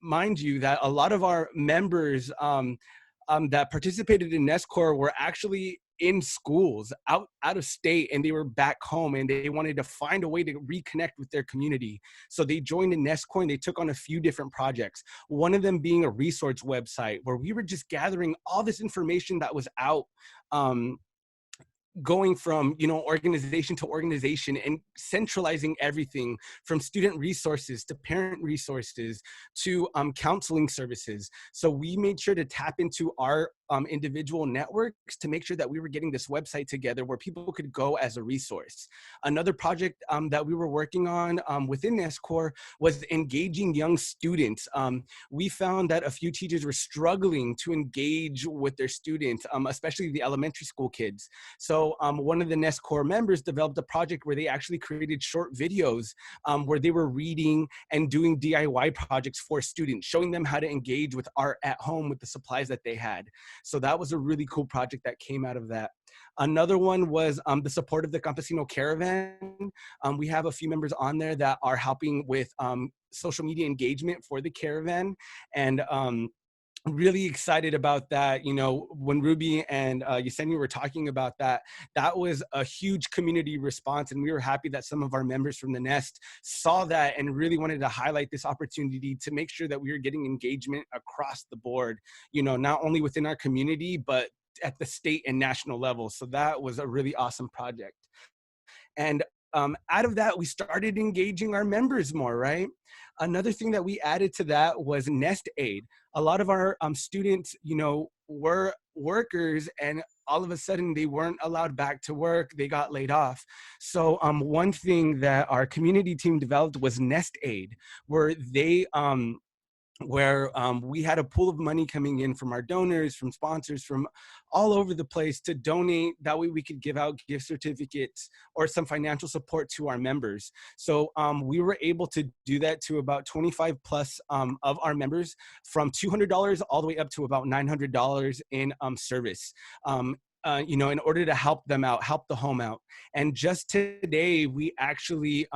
mind you that a lot of our members that participated in Nest Core were actually in schools out of state, and they were back home and they wanted to find a way to reconnect with their community. So they joined in Nest Core and they took on a few different projects. One of them being a resource website where we were just gathering all this information that was out, going from organization to organization and centralizing everything from student resources to parent resources to counseling services. So we made sure to tap into our individual networks to make sure that we were getting this website together where people could go as a resource. Another project that we were working on within NESCOR was engaging young students. We found that a few teachers were struggling to engage with their students, especially the elementary school kids. So one of the NESCOR members developed a project where they actually created short videos where they were reading and doing DIY projects for students, showing them how to engage with art at home with the supplies that they had. So that was a really cool project that came out of that. Another one was the support of the Campesino Caravan. We have a few members on there that are helping with social media engagement for the caravan. And really excited about that. When Ruby and Yesenia were talking about that, that was a huge community response, and we were happy that some of our members from the Nest saw that and really wanted to highlight this opportunity to make sure that we were getting engagement across the board, not only within our community, but at the state and national level. So that was a really awesome project. And out of that, we started engaging our members more, right? Another thing that we added to that was Nest Aid. A lot of our students, were workers, and all of a sudden they weren't allowed back to work. They got laid off. So one thing that our community team developed was Nest Aid, where they we had a pool of money coming in from our donors, from sponsors, from all over the place to donate. That way we could give out gift certificates or some financial support to our members. So we were able to do that to about 25 plus of our members, from $200 all the way up to about $900 in service. In order to help them out, help the home out. And just today, we actually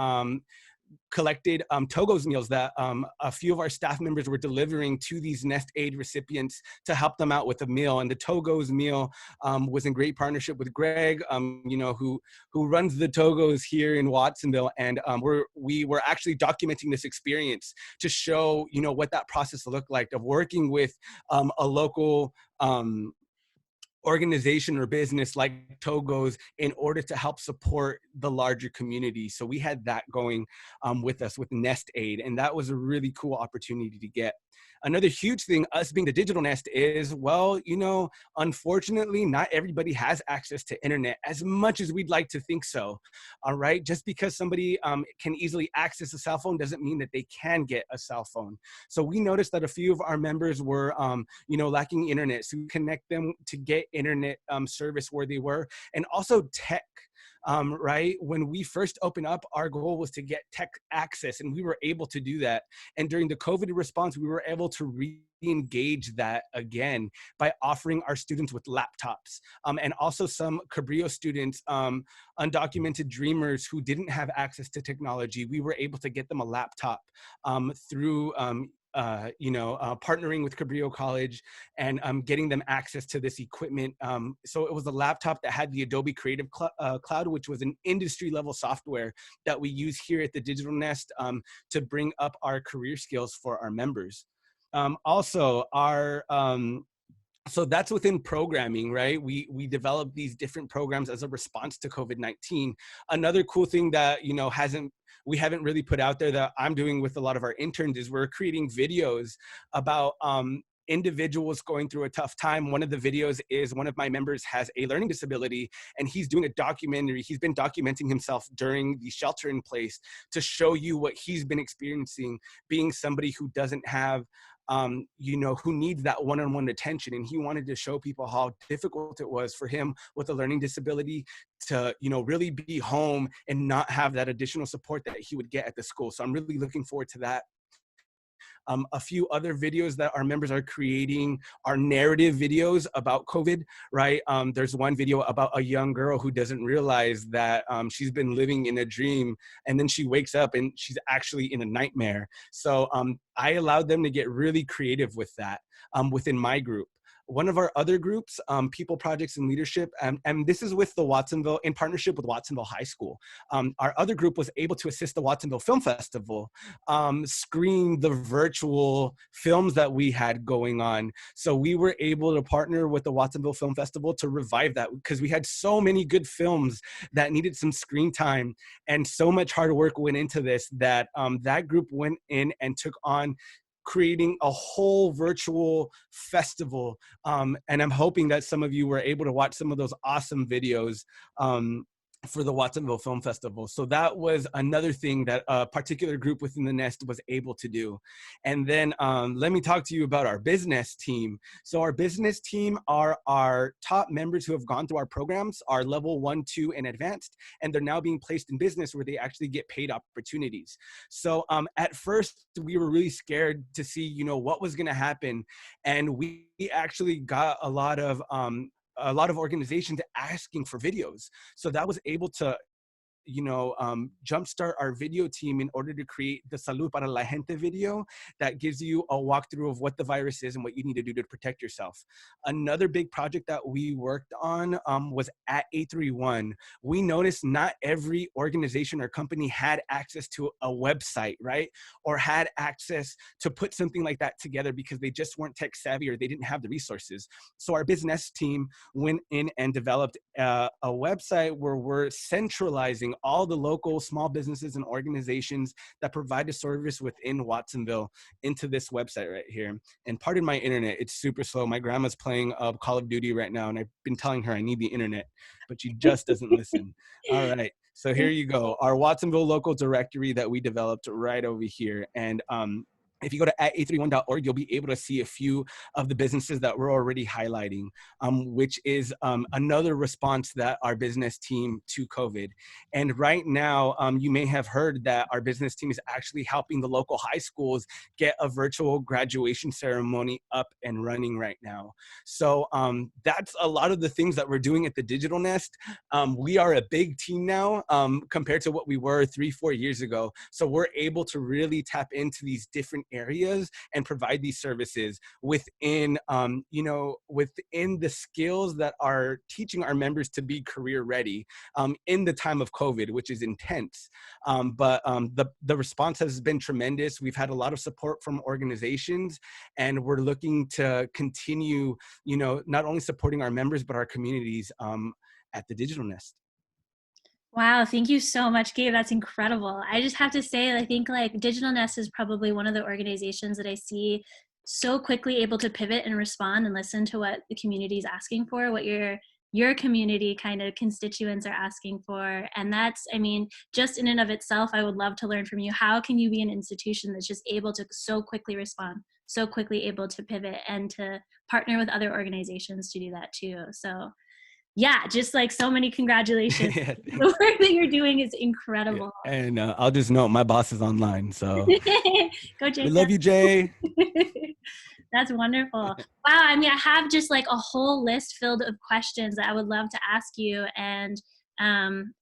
collected Togo's meals that a few of our staff members were delivering to these Nest Aid recipients to help them out with a meal. And the Togo's meal was in great partnership with Greg, who runs the Togo's here in Watsonville. And we were actually documenting this experience to show, what that process looked like of working with a local organization or business like Togo's in order to help support the larger community. So we had that going with us with Nest Aid, and that was a really cool opportunity to get. Another huge thing, us being the Digital Nest, is, well, you know, unfortunately, not everybody has access to internet as much as we'd like to think so. All right, just because somebody can easily access a cell phone doesn't mean that they can get a cell phone. So we noticed that a few of our members were, you know, lacking internet. So we connect them to get internet service where they were, and also tech. Right? When we first opened up, our goal was to get tech access, and we were able to do that. And during the COVID response, we were able to re-engage that again by offering our students with laptops. And also some Cabrillo students, undocumented dreamers who didn't have access to technology, we were able to get them a laptop through partnering with Cabrillo College and getting them access to this equipment. So it was a laptop that had the Adobe Creative Cloud, which was an industry level software that we use here at the Digital Nest to bring up our career skills for our members. Also, so that's within programming, right? We developed these different programs as a response to COVID-19. Another cool thing that, you know, we haven't really put out there that I'm doing with a lot of our interns is we're creating videos about individuals going through a tough time. One of the videos is one of my members has a learning disability, and he's doing a documentary. He's been documenting himself during the shelter in place to show you what he's been experiencing being somebody who doesn't have who needs that one-on-one attention. And he wanted to show people how difficult it was for him with a learning disability to, you know, really be home and not have that additional support that he would get at the school. So I'm really looking forward to that. A few other videos that our members are creating are narrative videos about COVID, right? There's one video about a young girl who doesn't realize that she's been living in a dream, and then she wakes up and she's actually in a nightmare. So I allowed them to get really creative with that within my group. One of our other groups, People, Projects, and Leadership, and this is with the Watsonville, in partnership with Watsonville High School. Our other group was able to assist the Watsonville Film Festival screen the virtual films that we had going on. So we were able to partner with the Watsonville Film Festival to revive that, because we had so many good films that needed some screen time, and so much hard work went into this that that group went in and took on creating a whole virtual festival. And I'm hoping that some of you were able to watch some of those awesome videos for the Watsonville Film Festival. So that was another thing that a particular group within the Nest was able to do. And then let me talk to you about our business team. So our business team are our top members who have gone through our programs, are level 1, 2, and advanced, and they're now being placed in business where they actually get paid opportunities. So at first we were really scared to see, you know, what was gonna happen. And we actually got a lot of organizations asking for videos. So that was able to, you know, jumpstart our video team in order to create the Salud para la Gente video that gives you a walkthrough of what the virus is and what you need to do to protect yourself. Another big project that we worked on was at A31. We noticed not every organization or company had access to a website, right? Or had access to put something like that together because they just weren't tech savvy or they didn't have the resources. So our business team went in and developed a website where we're centralizing all the local small businesses and organizations that provide a service within Watsonville into this website right here. And pardon my internet, it's super slow. My grandma's playing Call of Duty right now, and I've been telling her I need the internet, but she just doesn't listen. All right, so here you go. Our Watsonville local directory that we developed right over here. And if you go to a31.org, you'll be able to see a few of the businesses that we're already highlighting, which is another response that our business team to COVID. And right now, you may have heard that our business team is actually helping the local high schools get a virtual graduation ceremony up and running right now. So that's a lot of the things that we're doing at the Digital Nest. We are a big team now compared to what we were 3-4 years ago. So we're able to really tap into these different areas and provide these services within, within the skills that are teaching our members to be career ready in the time of COVID, which is intense. But the response has been tremendous. We've had a lot of support from organizations, and we're looking to continue, not only supporting our members, but our communities at the Digital Nest. Wow, thank you so much, Gabe. That's incredible. I just have to say, I think like Digital Nest is probably one of the organizations that I see so quickly able to pivot and respond and listen to what the community is asking for, what your community kind of constituents are asking for. And that's, I mean, just in and of itself, I would love to learn from you. How can you be an institution that's just able to so quickly respond, so quickly able to pivot and to partner with other organizations to do that too? So yeah, just like so many congratulations. Yeah, the work that you're doing is incredible. yeah. And I'll just note my boss is online, so Go we Jacob. love you, Jay. That's wonderful. Wow, I mean, I have just like a whole list filled of questions that I would love to ask you. And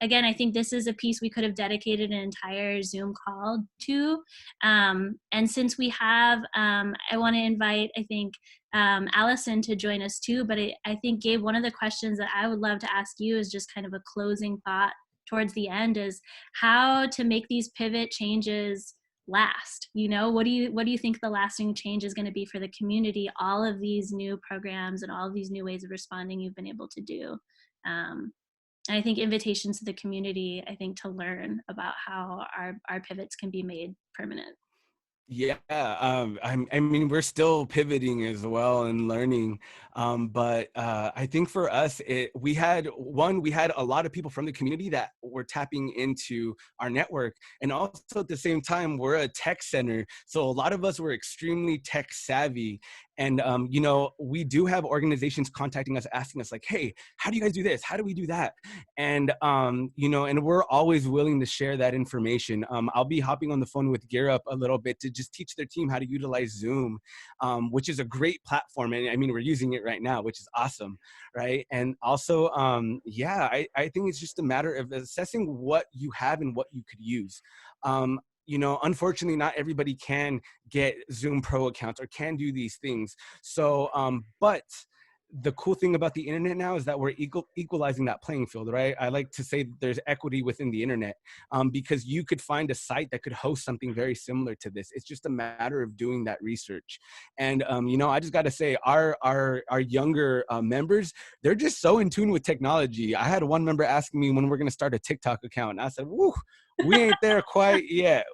again, I think this is a piece we could have dedicated an entire Zoom call to. And since we have, I want to invite, I think, Allison to join us too. But I think, Gabe, one of the questions that I would love to ask you is just kind of a closing thought towards the end is how to make these pivot changes last. What do you think the lasting change is going to be for the community, all of these new programs and all of these new ways of responding you've been able to do? And I think invitations to the community, I think, to learn about how our pivots can be made permanent. Yeah, I mean, we're still pivoting as well and learning, but I think for us, we had a lot of people from the community that were tapping into our network, and also at the same time, we're a tech center, so a lot of us were extremely tech savvy. And, we do have organizations contacting us, asking us like, hey, how do you guys do this? How do we do that? And, and we're always willing to share that information. I'll be hopping on the phone with Gear Up a little bit to just teach their team how to utilize Zoom, which is a great platform. And I mean, we're using it right now, which is awesome, right? And also, I think it's just a matter of assessing what you have and what you could use. Unfortunately, not everybody can get Zoom Pro accounts or can do these things. So, but the cool thing about the internet now is that we're equalizing that playing field, right? I like to say that there's equity within the internet, because you could find a site that could host something very similar to this. It's just a matter of doing that research. And, I just got to say our younger members, they're just so in tune with technology. I had one member asking me when we're going to start a TikTok account, and I said, woo, we ain't there quite yet.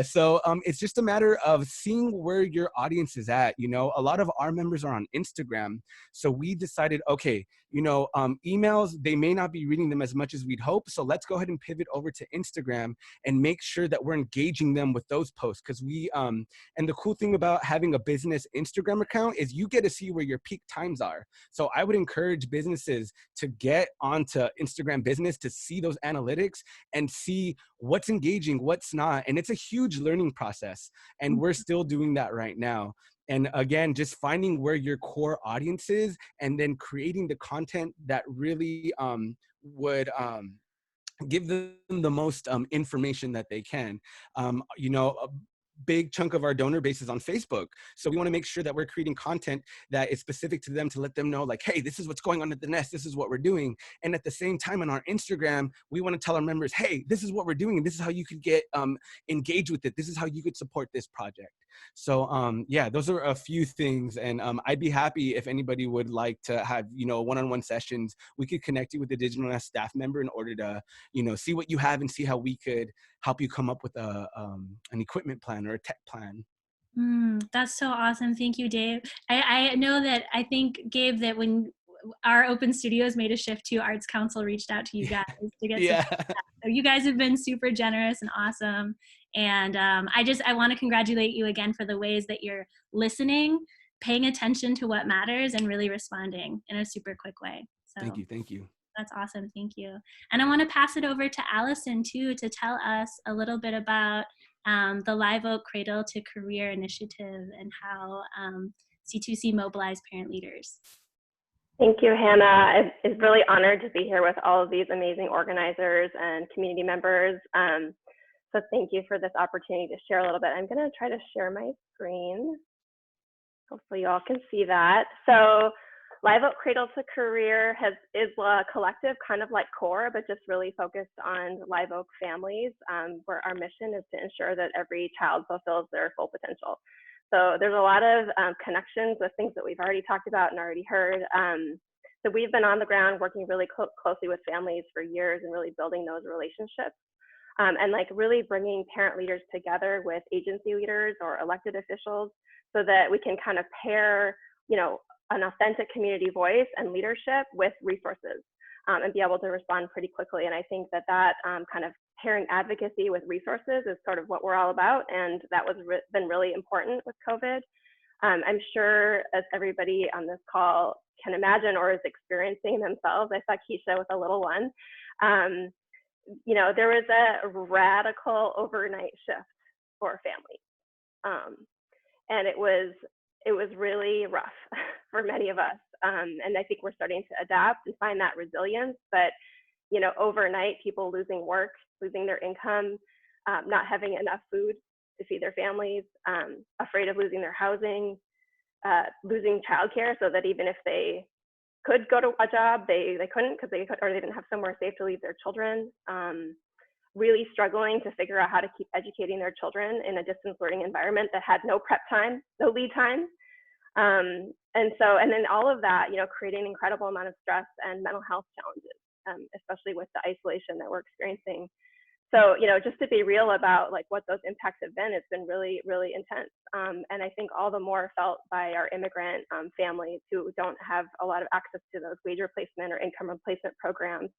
So it's just a matter of seeing where your audience is at. A lot of our members are on Instagram, so we decided, okay, emails, they may not be reading them as much as we'd hope, so let's go ahead and pivot over to Instagram and make sure that we're engaging them with those posts, because and the cool thing about having a business Instagram account is you get to see where your peak times are. So I would encourage businesses to get onto Instagram Business to see those analytics and see what's engaging, what's not. And it's a huge learning process. And we're still doing that right now. And again, just finding where your core audience is and then creating the content that really would give them the most information that they can. A big chunk of our donor base is on Facebook. So we want to make sure that we're creating content that is specific to them to let them know like, hey, this is what's going on at the Nest. This is what we're doing. And at the same time on our Instagram, we want to tell our members, hey, this is what we're doing. And this is how you could get engaged with it. This is how you could support this project. So those are a few things. And I'd be happy if anybody would like to have, one-on-one sessions. We could connect you with the Digital Nest staff member in order to, see what you have and see how we could help you come up with an equipment plan or a tech plan. That's so awesome. Thank you, Dave. I know that I think, Gabe, that when our Open Studios made a shift to Arts Council reached out to you guys to get support. So you guys have been super generous and awesome. And I want to congratulate you again for the ways that you're listening, paying attention to what matters, and really responding in a super quick way. So Thank you. That's awesome. Thank you. And I want to pass it over to Allison too, to tell us a little bit about the Live Oak Cradle to Career Initiative and how C2C mobilized parent leaders. Thank you, Hannah. It's really honored to be here with all of these amazing organizers and community members. So thank you for this opportunity to share a little bit. I'm going to try to share my screen. Hopefully you all can see that. So Live Oak Cradle to Career is a collective kind of like CORE, but just really focused on Live Oak families, where our mission is to ensure that every child fulfills their full potential. So there's a lot of connections with things that we've already talked about and already heard. So we've been on the ground working really closely with families for years and really building those relationships. And like really bringing parent leaders together with agency leaders or elected officials so that we can kind of pair, you know, an authentic community voice and leadership with resources and be able to respond pretty quickly. And I think that kind of pairing advocacy with resources is sort of what we're all about. And that was been really important with COVID. I'm sure as everybody on this call can imagine or is experiencing themselves, I saw Keisha with a little one. You know, there was a radical overnight shift for families. And it was really rough for many of us. And I think we're starting to adapt and find that resilience. But, you know, overnight, people losing work, losing their income, not having enough food to feed their families, afraid of losing their housing, losing childcare so that even if they could go to a job, they couldn't because they didn't have somewhere safe to leave their children. Really struggling to figure out how to keep educating their children in a distance learning environment that had no prep time, no lead time. And then all of that, you know, creating an incredible amount of stress and mental health challenges, especially with the isolation that we're experiencing. So, you know, just to be real about like what those impacts have been, it's been really, really intense. And I think all the more felt by our immigrant families who don't have a lot of access to those wage replacement or income replacement programs.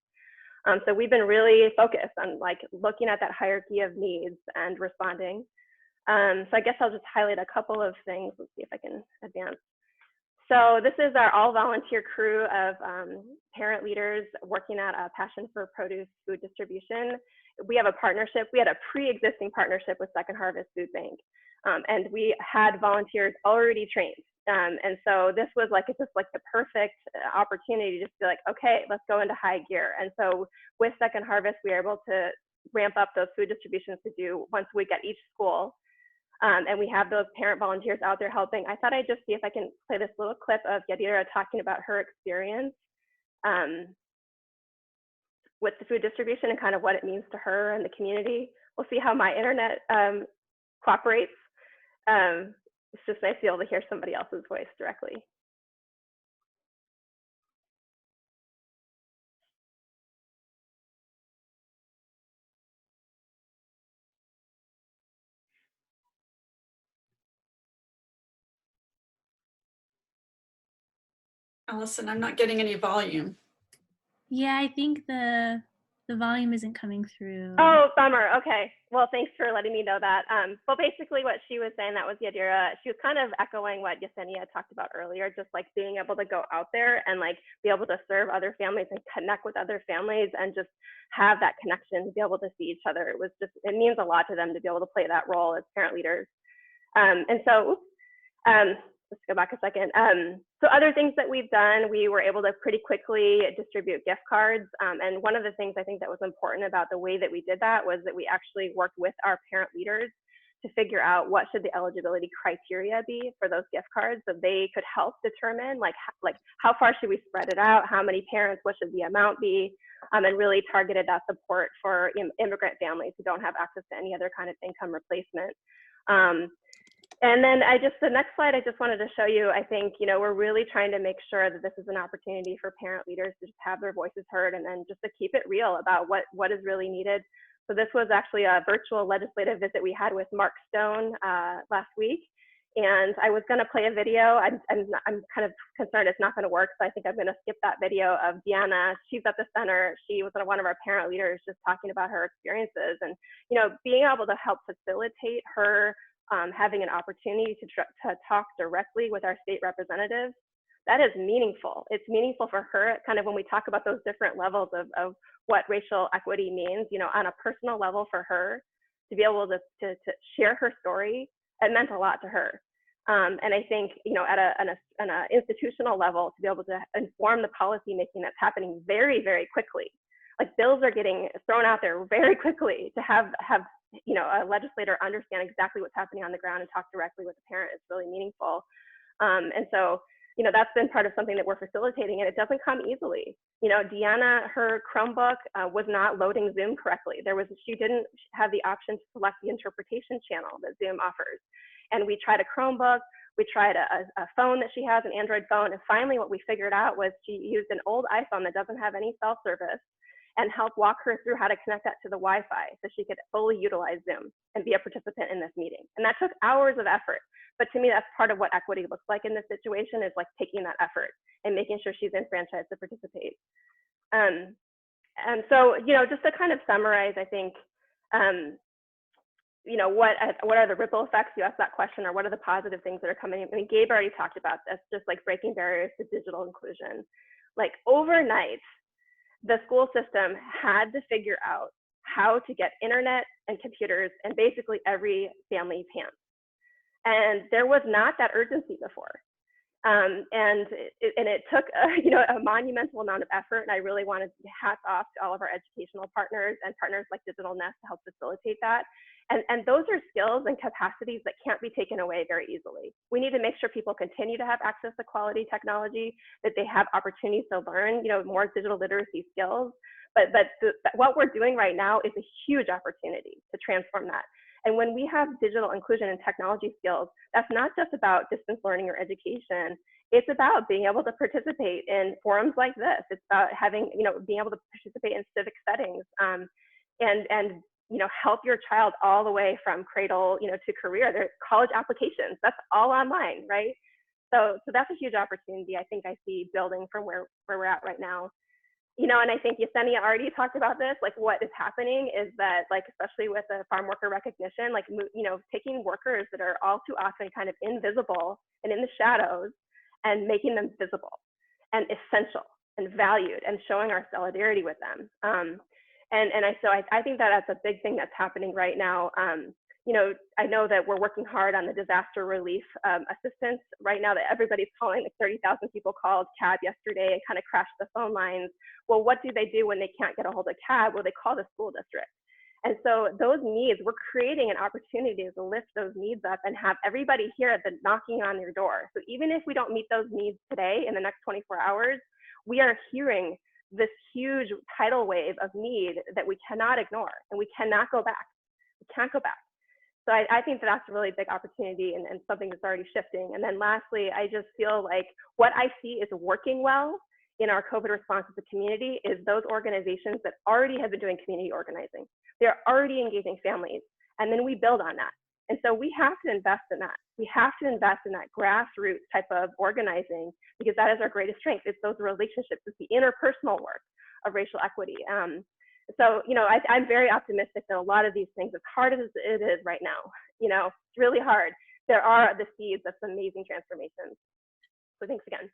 So we've been really focused on like looking at that hierarchy of needs and responding. So I guess I'll just highlight a couple of things. Let's see if I can advance. So this is our all volunteer crew of parent leaders working at a Passion for Produce food distribution. We have a partnership. We had a pre-existing partnership with Second Harvest Food Bank. And we had volunteers already trained. And so this was like, it's just like the perfect opportunity to just be like, okay, let's go into high gear. And so with Second Harvest, we were able to ramp up those food distributions to do once a week at each school. And we have those parent volunteers out there helping. I thought I'd just see if I can play this little clip of Yadira talking about her experience with the food distribution and kind of what it means to her and the community. We'll see how my internet cooperates. It's just nice to be able to hear somebody else's voice directly. Allison, I'm not getting any volume. Yeah, I think the volume isn't coming through. Oh, bummer. Okay. Well, thanks for letting me know that. But basically what she was saying, that was Yadira. She was kind of echoing what Yesenia talked about earlier, just like being able to go out there and like be able to serve other families and connect with other families and just have that connection to be able to see each other. It means a lot to them to be able to play that role as parent leaders. And so, let's go back a second. So other things that we've done, we were able to pretty quickly distribute gift cards. And one of the things I think that was important about the way that we did that was that we actually worked with our parent leaders to figure out what should the eligibility criteria be for those gift cards, so they could help determine like how far should we spread it out, how many parents, what should the amount be, and really targeted that support for immigrant families who don't have access to any other kind of income replacement. And then the next slide, I just wanted to show you, I think, you know, we're really trying to make sure that this is an opportunity for parent leaders to just have their voices heard and then just to keep it real about what is really needed. So this was actually a virtual legislative visit we had with Mark Stone last week. And I was going to play a video. I'm kind of concerned it's not going to work, so I think I'm going to skip that video of Deanna. She's at the center. She was one of our parent leaders just talking about her experiences and, you know, being able to help facilitate her having an opportunity to talk directly with our state representatives. That is meaningful. It's meaningful for her, kind of when we talk about those different levels of what racial equity means, you know, on a personal level for her, to be able to share her story, it meant a lot to her. And I think, you know, at an institutional level, to be able to inform the policy making that's happening very, very quickly. Like bills are getting thrown out there very quickly, to have a legislator understand exactly what's happening on the ground and talk directly with the parent is really meaningful. And so, that's been part of something that we're facilitating, and it doesn't come easily. Deanna, her Chromebook was not loading Zoom correctly. She didn't have the option to select the interpretation channel that Zoom offers. And we tried a Chromebook, we tried a phone that she has, an Android phone, and finally what we figured out was she used an old iPhone that doesn't have any cell service, and helped walk her through how to connect that to the Wi-Fi so she could fully utilize Zoom and be a participant in this meeting. And that took hours of effort. But to me, that's part of what equity looks like in this situation, is like taking that effort and making sure she's enfranchised to participate. And so, just to kind of summarize, I think, what are the ripple effects? You asked that question, or what are the positive things that are coming in? I mean, Gabe already talked about this, just like breaking barriers to digital inclusion. Like overnight, the school system had to figure out how to get internet and computers in basically every family's hands. And there was not that urgency before. And it took a monumental amount of effort, and I really wanted to hats off to all of our educational partners and partners like Digital Nest to help facilitate that. And those are skills and capacities that can't be taken away very easily. We need to make sure people continue to have access to quality technology, that they have opportunities to learn, more digital literacy skills. But what we're doing right now is a huge opportunity to transform that. And when we have digital inclusion and technology skills, that's not just about distance learning or education. It's about being able to participate in forums like this. It's about having, being able to participate in civic settings, and help your child all the way from cradle, to career. There's college applications. That's all online, right? So that's a huge opportunity I think I see building from where we're at right now. And I think Yesenia already talked about this, like what is happening is that, like, especially with the farm worker recognition, like, taking workers that are all too often kind of invisible and in the shadows and making them visible and essential and valued and showing our solidarity with them. So I think that that's a big thing that's happening right now. I know that we're working hard on the disaster relief assistance right now, that everybody's calling. Like 30,000 people called CAB yesterday and kind of crashed the phone lines. Well, what do they do when they can't get a hold of CAB? Well, they call the school district. And so those needs, we're creating an opportunity to lift those needs up and have everybody here at the knocking on your door. So even if we don't meet those needs today in the next 24 hours, we are hearing this huge tidal wave of need that we cannot ignore, and we cannot go back. We can't go back. So I think that that's a really big opportunity and something that's already shifting. And then lastly, I just feel like what I see is working well in our COVID response as a community is those organizations that already have been doing community organizing. They're already engaging families, and then we build on that. And so we have to invest in that. We have to invest in that grassroots type of organizing, because that is our greatest strength. It's those relationships, it's the interpersonal work of racial equity. So, I'm very optimistic that a lot of these things, as hard as it is right now, it's really hard, there are the seeds of some amazing transformations. So thanks again.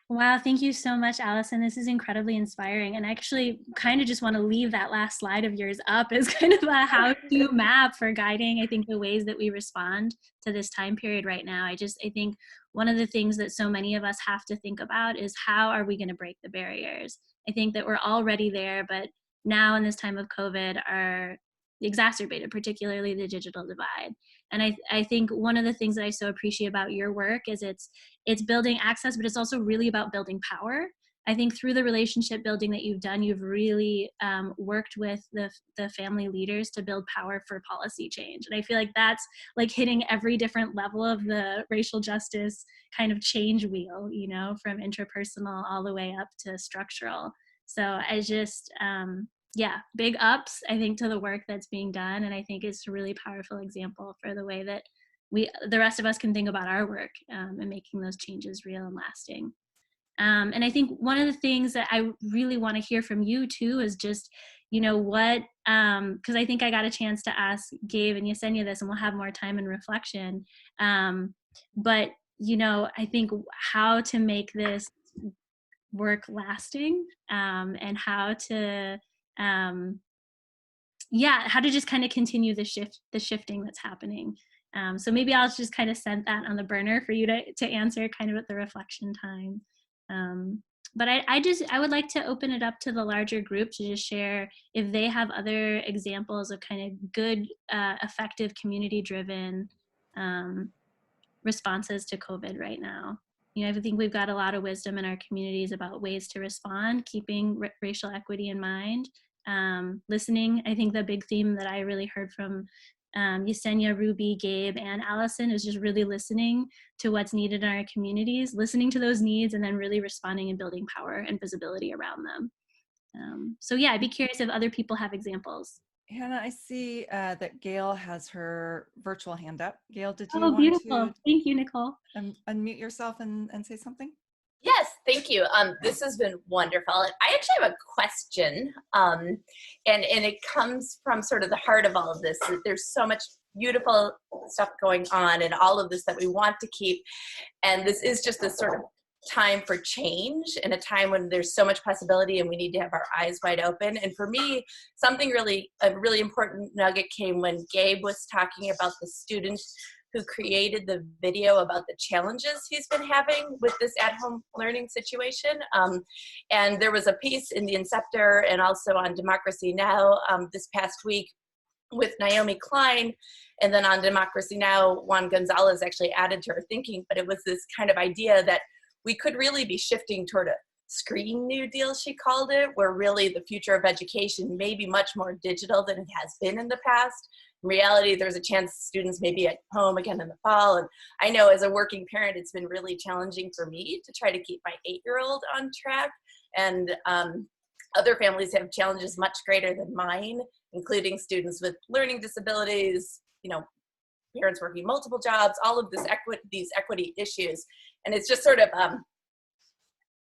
Wow, thank you so much, Allison. This is incredibly inspiring. And I actually kind of just want to leave that last slide of yours up as kind of a how-to map for guiding, I think, the ways that we respond to this time period right now. I think one of the things that so many of us have to think about is how are we going to break the barriers? I think that we're already there, but now in this time of COVID are exacerbated, particularly the digital divide. And I think one of the things that I so appreciate about your work is it's building access, but it's also really about building power. I think through the relationship building that you've done, you've really worked with the family leaders to build power for policy change. And I feel like that's like hitting every different level of the racial justice kind of change wheel, from interpersonal all the way up to structural. So I just, big ups, I think, to the work that's being done. And I think it's a really powerful example for the way that the rest of us can think about our work and making those changes real and lasting. And I think one of the things that I really want to hear from you too is just, what, because I think I got a chance to ask Gabe and Yesenia this, and we'll have more time and reflection. But, I think how to make this work lasting, and how to just kind of continue the shifting that's happening. So maybe I'll just kind of set that on the burner for you to answer kind of at the reflection time. But I would like to open it up to the larger group to just share if they have other examples of kind of good, effective community-driven responses to COVID right now. You know, I think we've got a lot of wisdom in our communities about ways to respond, keeping racial equity in mind. Listening, I think the big theme that I really heard from Yesenia, Ruby, Gabe, and Allison is just really listening to what's needed in our communities, listening to those needs, and then really responding and building power and visibility around them. So yeah, I'd be curious if other people have examples. Hannah, I see that Gail has her virtual hand up. Gail, did you Oh, want beautiful. to Thank you, Nicole. unmute yourself and say something? Yes, thank you. This has been wonderful. I actually have a question, and it comes from sort of the heart of all of this. There's so much beautiful stuff going on and all of this that we want to keep, and this is just this sort of time for change and a time when there's so much possibility and we need to have our eyes wide open. And for me, a really important nugget came when Gabe was talking about the student who created the video about the challenges he's been having with this at-home learning situation. And there was a piece in the Inceptor and also on Democracy Now! This past week with Naomi Klein, and then on Democracy Now! Juan Gonzalez actually added to her thinking, but it was this kind of idea that we could really be shifting toward a screen new deal, she called it, where really the future of education may be much more digital than it has been in the past. In reality, there's a chance students may be at home again in the fall. And I know as a working parent, it's been really challenging for me to try to keep my 8-year-old on track. And other families have challenges much greater than mine, including students with learning disabilities, you know, parents working multiple jobs, all of these equity issues. And it's just sort of,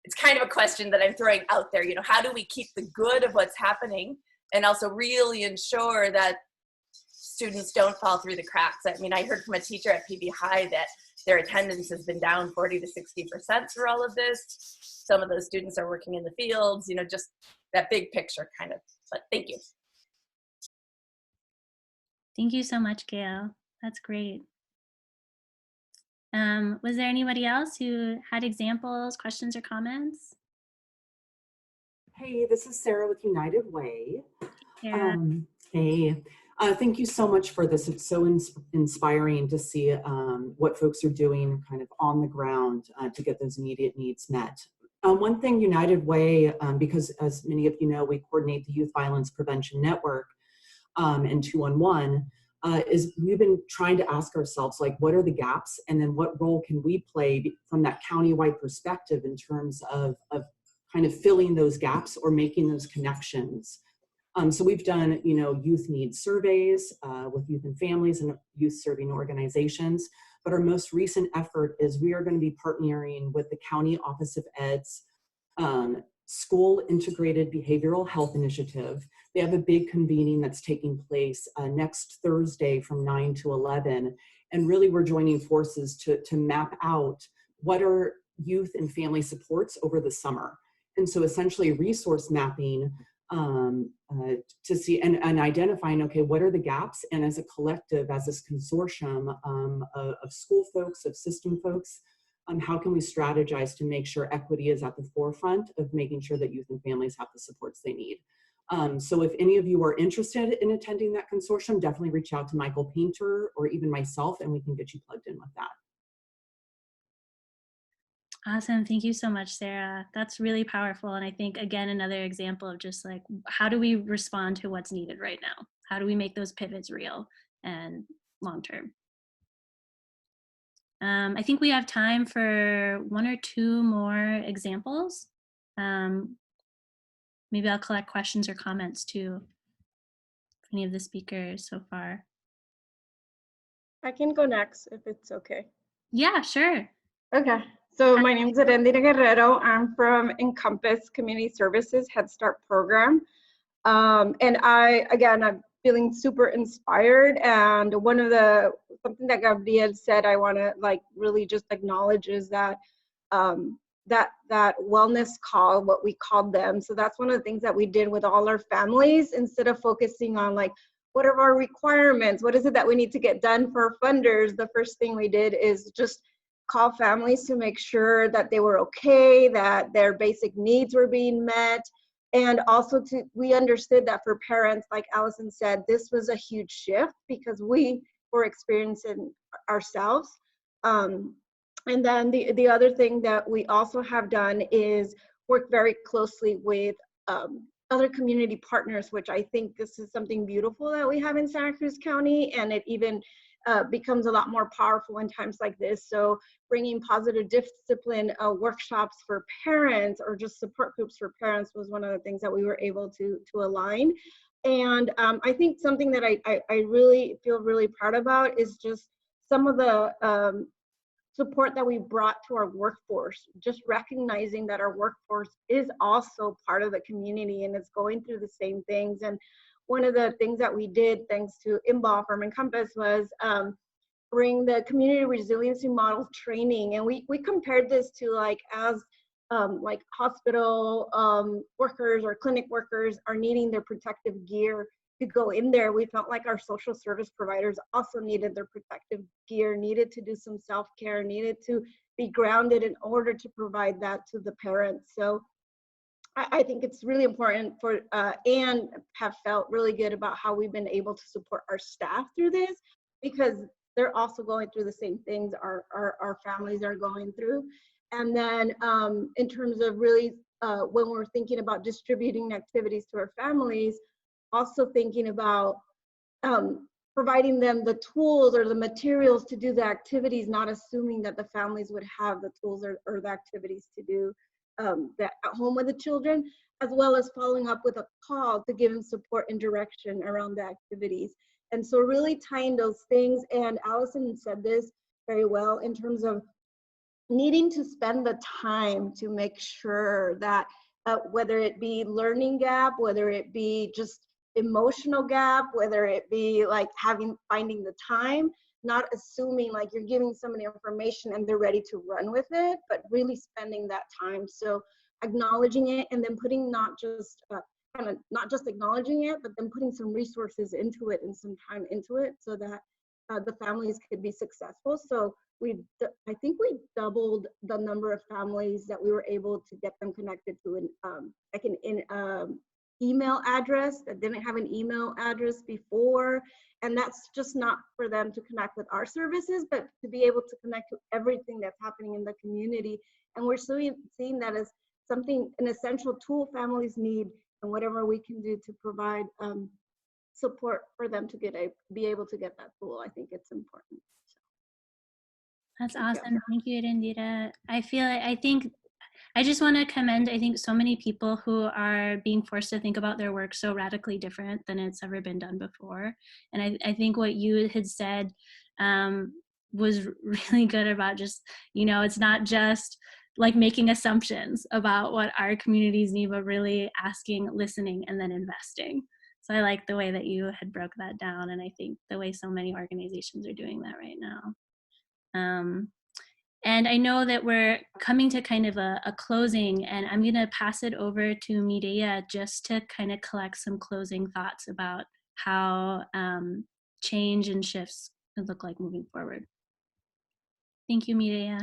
it's kind of a question that I'm throwing out there, you know, how do we keep the good of what's happening and also really ensure that students don't fall through the cracks? I mean, I heard from a teacher at PB High that their attendance has been down 40 to 60% through all of this. Some of those students are working in the fields, you know, just that big picture kind of, but thank you. Thank you so much, Gail. That's great. Was there anybody else who had examples, questions, or comments? Hey, this is Sarah with United Way. Sarah. Hey, thank you so much for this. It's so inspiring to see what folks are doing kind of on the ground to get those immediate needs met. One thing United Way, because as many of you know, we coordinate the Youth Violence Prevention Network and 211, is we've been trying to ask ourselves, like, what are the gaps, and then what role can we play from that countywide perspective in terms of kind of filling those gaps or making those connections. So we've done, you know, youth needs surveys with youth and families and youth serving organizations. But our most recent effort is we are going to be partnering with the County Office of Ed's School Integrated Behavioral Health Initiative. They have a big convening that's taking place next Thursday from 9 to 11. And really we're joining forces to map out what are youth and family supports over the summer. And so essentially resource mapping to see and identifying, okay, what are the gaps? And as a collective, as this consortium of school folks, of system folks, how can we strategize to make sure equity is at the forefront of making sure that youth and families have the supports they need? So if any of you are interested in attending that consortium, definitely reach out to Michael Painter or even myself, and we can get you plugged in with that. Awesome. Thank you so much, Sarah. That's really powerful. And I think, again, another example of just like, how do we respond to what's needed right now? How do we make those pivots real and long-term? I think we have time for 1 or 2 more examples. Maybe I'll collect questions or comments too, from any of the speakers so far. I can go next if it's okay. Yeah, sure. Okay. So my name is Arendira Guerrero. I'm from Encompass Community Services Head Start program. And I'm feeling super inspired. And something that Gabriel said I want to like really just acknowledge is that that wellness call, what we called them. So that's one of the things that we did with all our families, instead of focusing on like, what are our requirements? What is it that we need to get done for funders? The first thing we did is just call families to make sure that they were okay, that their basic needs were being met. And also we understood that for parents, like Allison said, this was a huge shift because we were experiencing ourselves. And then the other thing that we also have done is work very closely with other community partners, which I think this is something beautiful that we have in Santa Cruz County, and it even becomes a lot more powerful in times like this. So bringing positive discipline workshops for parents or just support groups for parents was one of the things that we were able to align. And I think something that I really feel really proud about is just some of the support that we brought to our workforce, just recognizing that our workforce is also part of the community and is going through the same things. And one of the things that we did, thanks to IMBA from Encompass, was bring the community resiliency model training. And we compared this to like hospital workers or clinic workers are needing their protective gear to go in there. We felt like our social service providers also needed their protective gear, needed to do some self-care, needed to be grounded in order to provide that to the parents. So I think it's really important for, and have felt really good about how we've been able to support our staff through this, because they're also going through the same things our families are going through. And then in terms of really, when we're thinking about distributing activities to our families, also thinking about providing them the tools or the materials to do the activities, not assuming that the families would have the tools or the activities to do that at home with the children, as well as following up with a call to give them support and direction around the activities. And so really tying those things, and Allison said this very well in terms of needing to spend the time to make sure that whether it be learning gap, whether it be just emotional gap, whether it be like finding the time, not assuming like you're giving somebody information and they're ready to run with it, but really spending that time. So acknowledging it, and then putting not just acknowledging it, but then putting some resources into it and some time into it so that the families could be successful. So I think we doubled the number of families that we were able to get them connected to an email address that didn't have an email address before. And that's just not for them to connect with our services, but to be able to connect to everything that's happening in the community. And we're seeing that as an essential tool families need, and whatever we can do to provide support for them to be able to get that tool, I think it's important. That's awesome. Thank you, Indira. I just want to commend, I think, so many people who are being forced to think about their work so radically different than it's ever been done before. And I think what you had said was really good about just, it's not just like making assumptions about what our communities need, but really asking, listening, and then investing. So I like the way that you had broke that down. And I think the way so many organizations are doing that right now. And I know that we're coming to kind of a closing, and I'm going to pass it over to Mireya just to kind of collect some closing thoughts about how change and shifts could look like moving forward. Thank you, Mireya.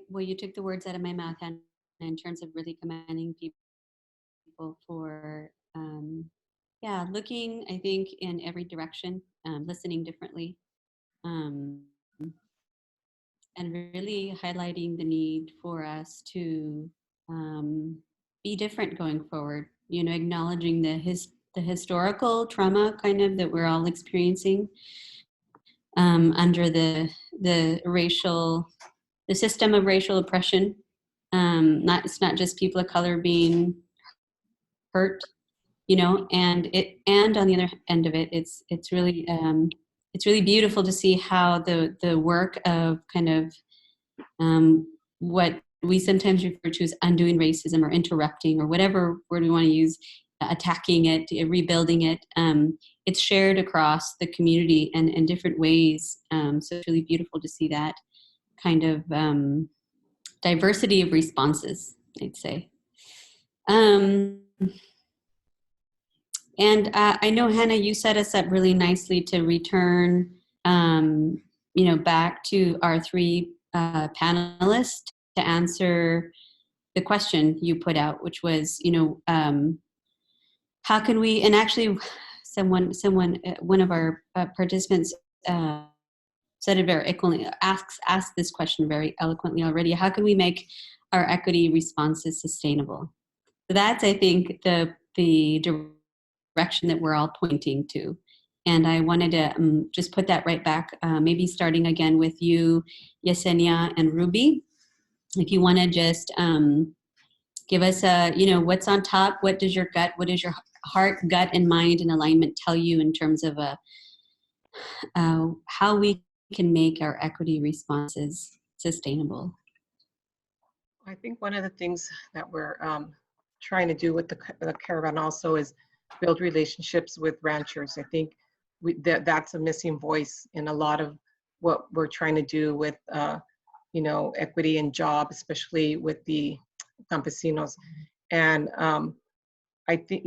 Well, you took the words out of my mouth, and in terms of really commending people for looking, I think, in every direction, listening differently, and really highlighting the need for us to be different going forward. Acknowledging the historical trauma kind of that we're all experiencing under the system of racial oppression. It's not just people of color being hurt, and on the other end of it, it's really beautiful to see how the work of kind of what we sometimes refer to as undoing racism or interrupting or whatever word we want to use, attacking it, rebuilding it, it's shared across the community and in different ways. So it's really beautiful to see that kind of diversity of responses, I'd say. And I know, Hannah, you set us up really nicely to return, back to our three panelists to answer the question you put out, which was, how can we, and actually one of our participants said it very eloquently, asked this question very eloquently already. How can we make our equity responses sustainable? So that's, I think, the direction that we're all pointing to. And I wanted to just put that right back, maybe starting again with you, Yesenia and Ruby. If you want to just give us what's on top, what does your heart, gut, and mind and alignment tell you in terms of how we can make our equity responses sustainable? I think one of the things that we're trying to do with the caravan also is build relationships with ranchers. I think that's a missing voice in a lot of what we're trying to do with equity and job, especially with the campesinos. And I think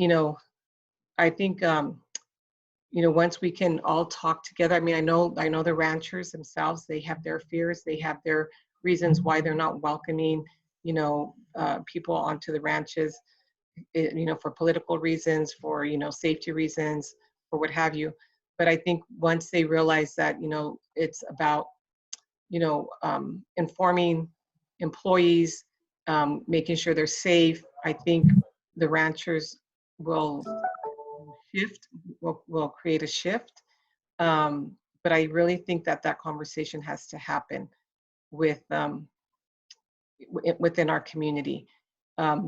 once we can all talk together. I mean, I know the ranchers themselves, they have their fears, they have their reasons why they're not welcoming people onto the ranches, for political reasons, for safety reasons, or what have you. But I think once they realize that it's about informing employees, making sure they're safe, I think the ranchers will create a shift. But I really think that conversation has to happen within our community.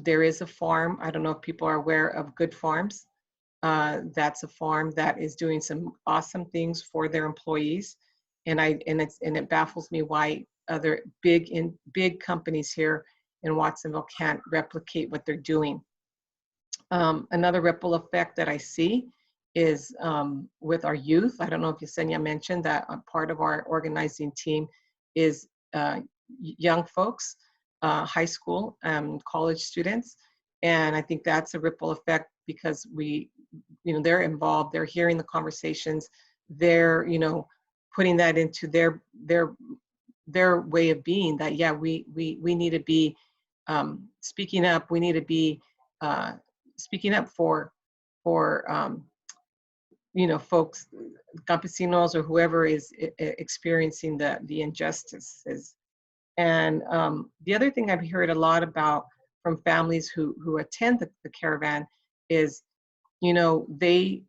There is a farm. I don't know if people are aware of Good Farms. That's a farm that is doing some awesome things for their employees, and it baffles me why other big companies here in Watsonville can't replicate what they're doing. Another ripple effect that I see is with our youth. I don't know if Yesenia mentioned that part of our organizing team is young folks, high school, college students. And I think that's a ripple effect because they're involved, they're hearing the conversations, they're, putting that into their way of being, that, yeah, we need to be speaking up, we need to be speaking up for folks, campesinos, or whoever is experiencing the injustices. And the other thing I've heard a lot about from families who attend the caravan is, they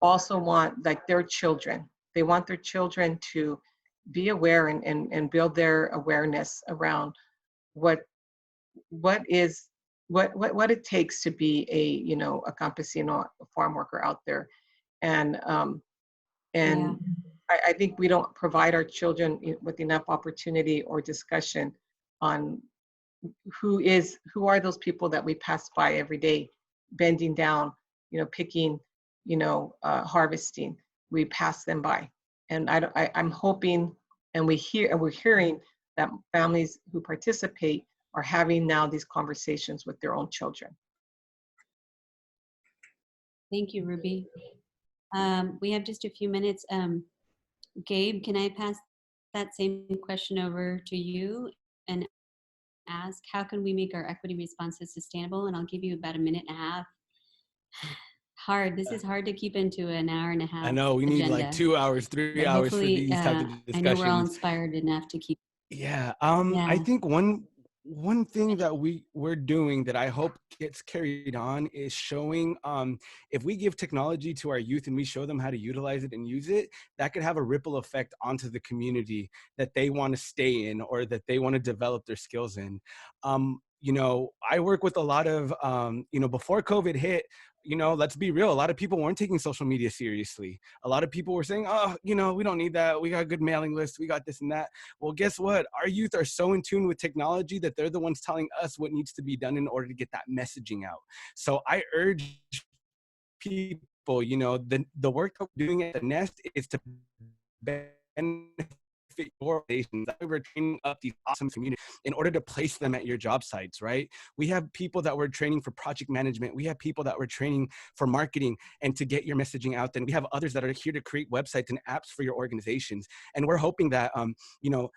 also want, like, their children. They want their children to be aware and build their awareness around what it takes to be a campesino, a farm worker out there. And Yeah. I think we don't provide our children with enough opportunity or discussion on who are those people that we pass by every day, bending down, picking, harvesting. We pass them by. And I'm hoping, and we're hearing that families who participate are having now these conversations with their own children. Thank you, Ruby. We have just a few minutes. Gabe, can I pass that same question over to you and ask, how can we make our equity responses sustainable? And I'll give you about a minute and a half. This is hard to keep into an hour and a half. I know, we need like 2 hours, 3 hours for these type of discussions. I know we're all inspired enough to keep. Yeah. I think one thing that we're doing that I hope gets carried on is showing, if we give technology to our youth and we show them how to utilize it and use it, that could have a ripple effect onto the community that they want to stay in or that they want to develop their skills in. I work with a lot of, before COVID hit, let's be real, a lot of people weren't taking social media seriously. A lot of people were saying, oh, we don't need that. We got a good mailing list. We got this and that. Well, guess what? Our youth are so in tune with technology that they're the ones telling us what needs to be done in order to get that messaging out. So I urge people, the work that we're doing at the Nest is to benefit fit your organizations. That's why we're training up these awesome communities in order to place them at your job sites, right? We have people that we're training for project management. We have people that we're training for marketing and to get your messaging out. Then we have others that are here to create websites and apps for your organizations. And we're hoping that, you know,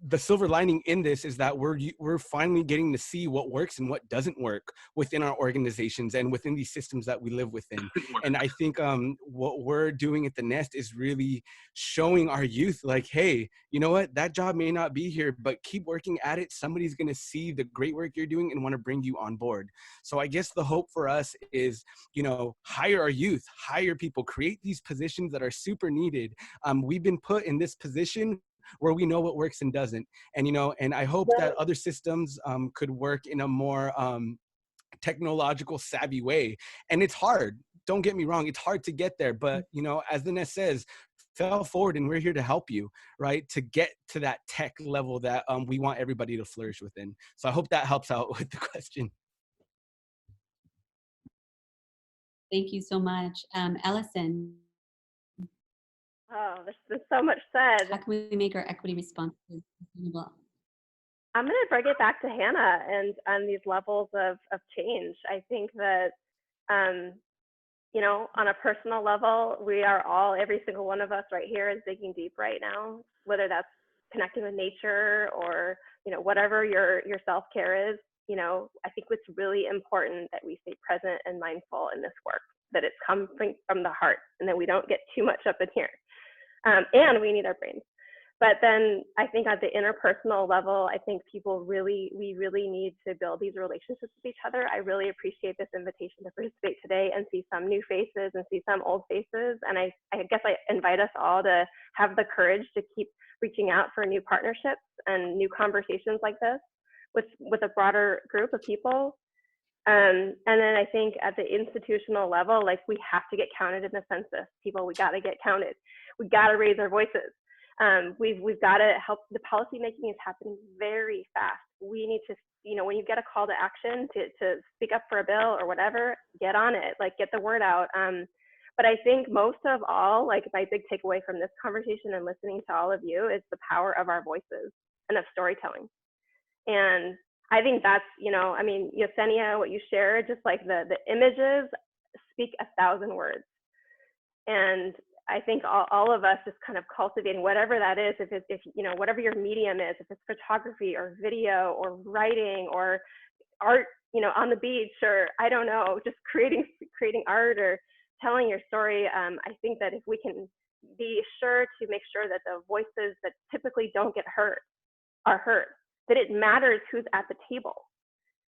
the silver lining in this is that we're finally getting to see what works and what doesn't work within our organizations and within these systems that we live within. And I think what we're doing at the Nest is really showing our youth, like, hey, you know what, that job may not be here, but keep working at it. Somebody's going to see the great work you're doing and want to bring you on board. So I guess the hope for us is, you know, hire our youth, hire people, create these positions that are super needed. We've been put in this position where we know what works and doesn't. And, you know, and I hope that other systems could work in a more technological savvy way. And it's hard. Don't get me wrong. It's hard to get there. But, you know, as the Nest says, fail forward and we're here to help you, right? To get to that tech level that we want everybody to flourish within. So I hope that helps out with the question. Thank you so much. Ellison. Oh, there's so much said. How can we make our equity responses sustainable? I'm going to bring it back to Hannah and on these levels of change. I think that, you know, on a personal level, we are all, every single one of us right here is digging deep right now, whether that's connecting with nature or, you know, whatever your self-care is. You know, I think it's really important that we stay present and mindful in this work, that it's coming from the heart and that we don't get too much up in here. And we need our brains. But then I think at the interpersonal level, I think we really need to build these relationships with each other. I really appreciate this invitation to participate today and see some new faces and see some old faces. And I guess I invite us all to have the courage to keep reaching out for new partnerships and new conversations like this with a broader group of people. And then I think at the institutional level, like, we have to get counted in the census. People, we got to get counted. We got to raise our voices. We've got to help. The policy making is happening very fast. We need to, you know, when you get a call to action to speak up for a bill or whatever, get on it, like, get the word out. But I think most of all, like, my big takeaway from this conversation and listening to all of you is the power of our voices and of storytelling. And I think that's, you know, I mean, Yesenia, what you shared, just like the images speak 1,000 words. And I think all of us just kind of cultivating whatever that is, if you know, whatever your medium is, if it's photography or video or writing or art, you know, on the beach, or I don't know, just creating art or telling your story. I think that if we can be sure to make sure that the voices that typically don't get heard are heard, that it matters who's at the table,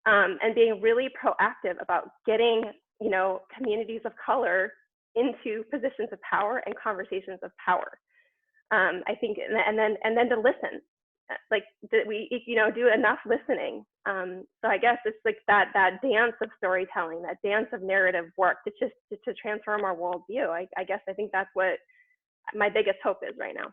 and being really proactive about getting, you know, communities of color into positions of power and conversations of power. I think, and then to listen, like, that we, you know, do enough listening. So I guess it's like that dance of storytelling, that dance of narrative work to transform our worldview. I guess I think that's what my biggest hope is right now.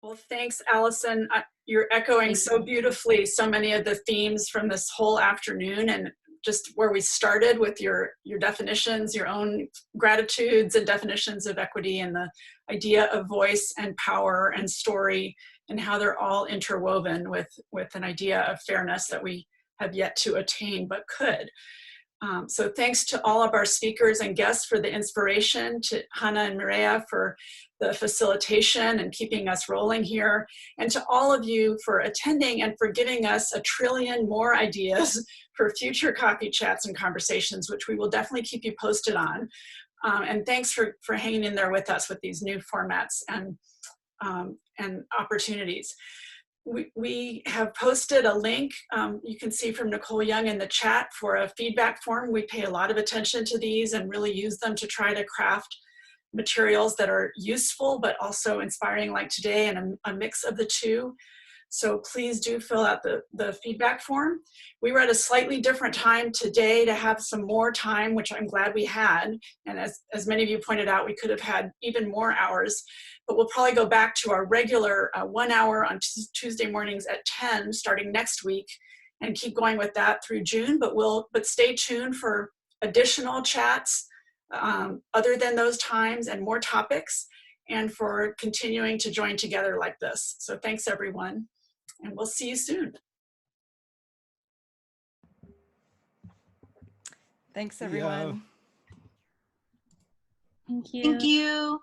Well, thanks, Allison. You're echoing so beautifully so many of the themes from this whole afternoon, and just where we started with your definitions, your own gratitudes and definitions of equity, and the idea of voice and power and story, and how they're all interwoven with an idea of fairness that we have yet to attain but could. So thanks to all of our speakers and guests for the inspiration, to Hannah and Mireya for the facilitation and keeping us rolling here, and to all of you for attending and for giving us a trillion more ideas for future coffee chats and conversations, which we will definitely keep you posted on. And thanks for hanging in there with us with these new formats and opportunities. We have posted a link, you can see from Nicole Young in the chat, for a feedback form. We pay a lot of attention to these and really use them to try to craft materials that are useful but also inspiring, like today, and a mix of the two. So please do fill out the feedback form. We were at a slightly different time today to have some more time, which I'm glad we had. And as many of you pointed out, we could have had even more hours, but we'll probably go back to our regular 1 hour on Tuesday mornings at 10 starting next week, and keep going with that through June. But stay tuned for additional chats other than those times and more topics. and for continuing to join together like this. So thanks everyone, and we'll see you soon. Thanks, Yeah. everyone. Thank you. Thank you.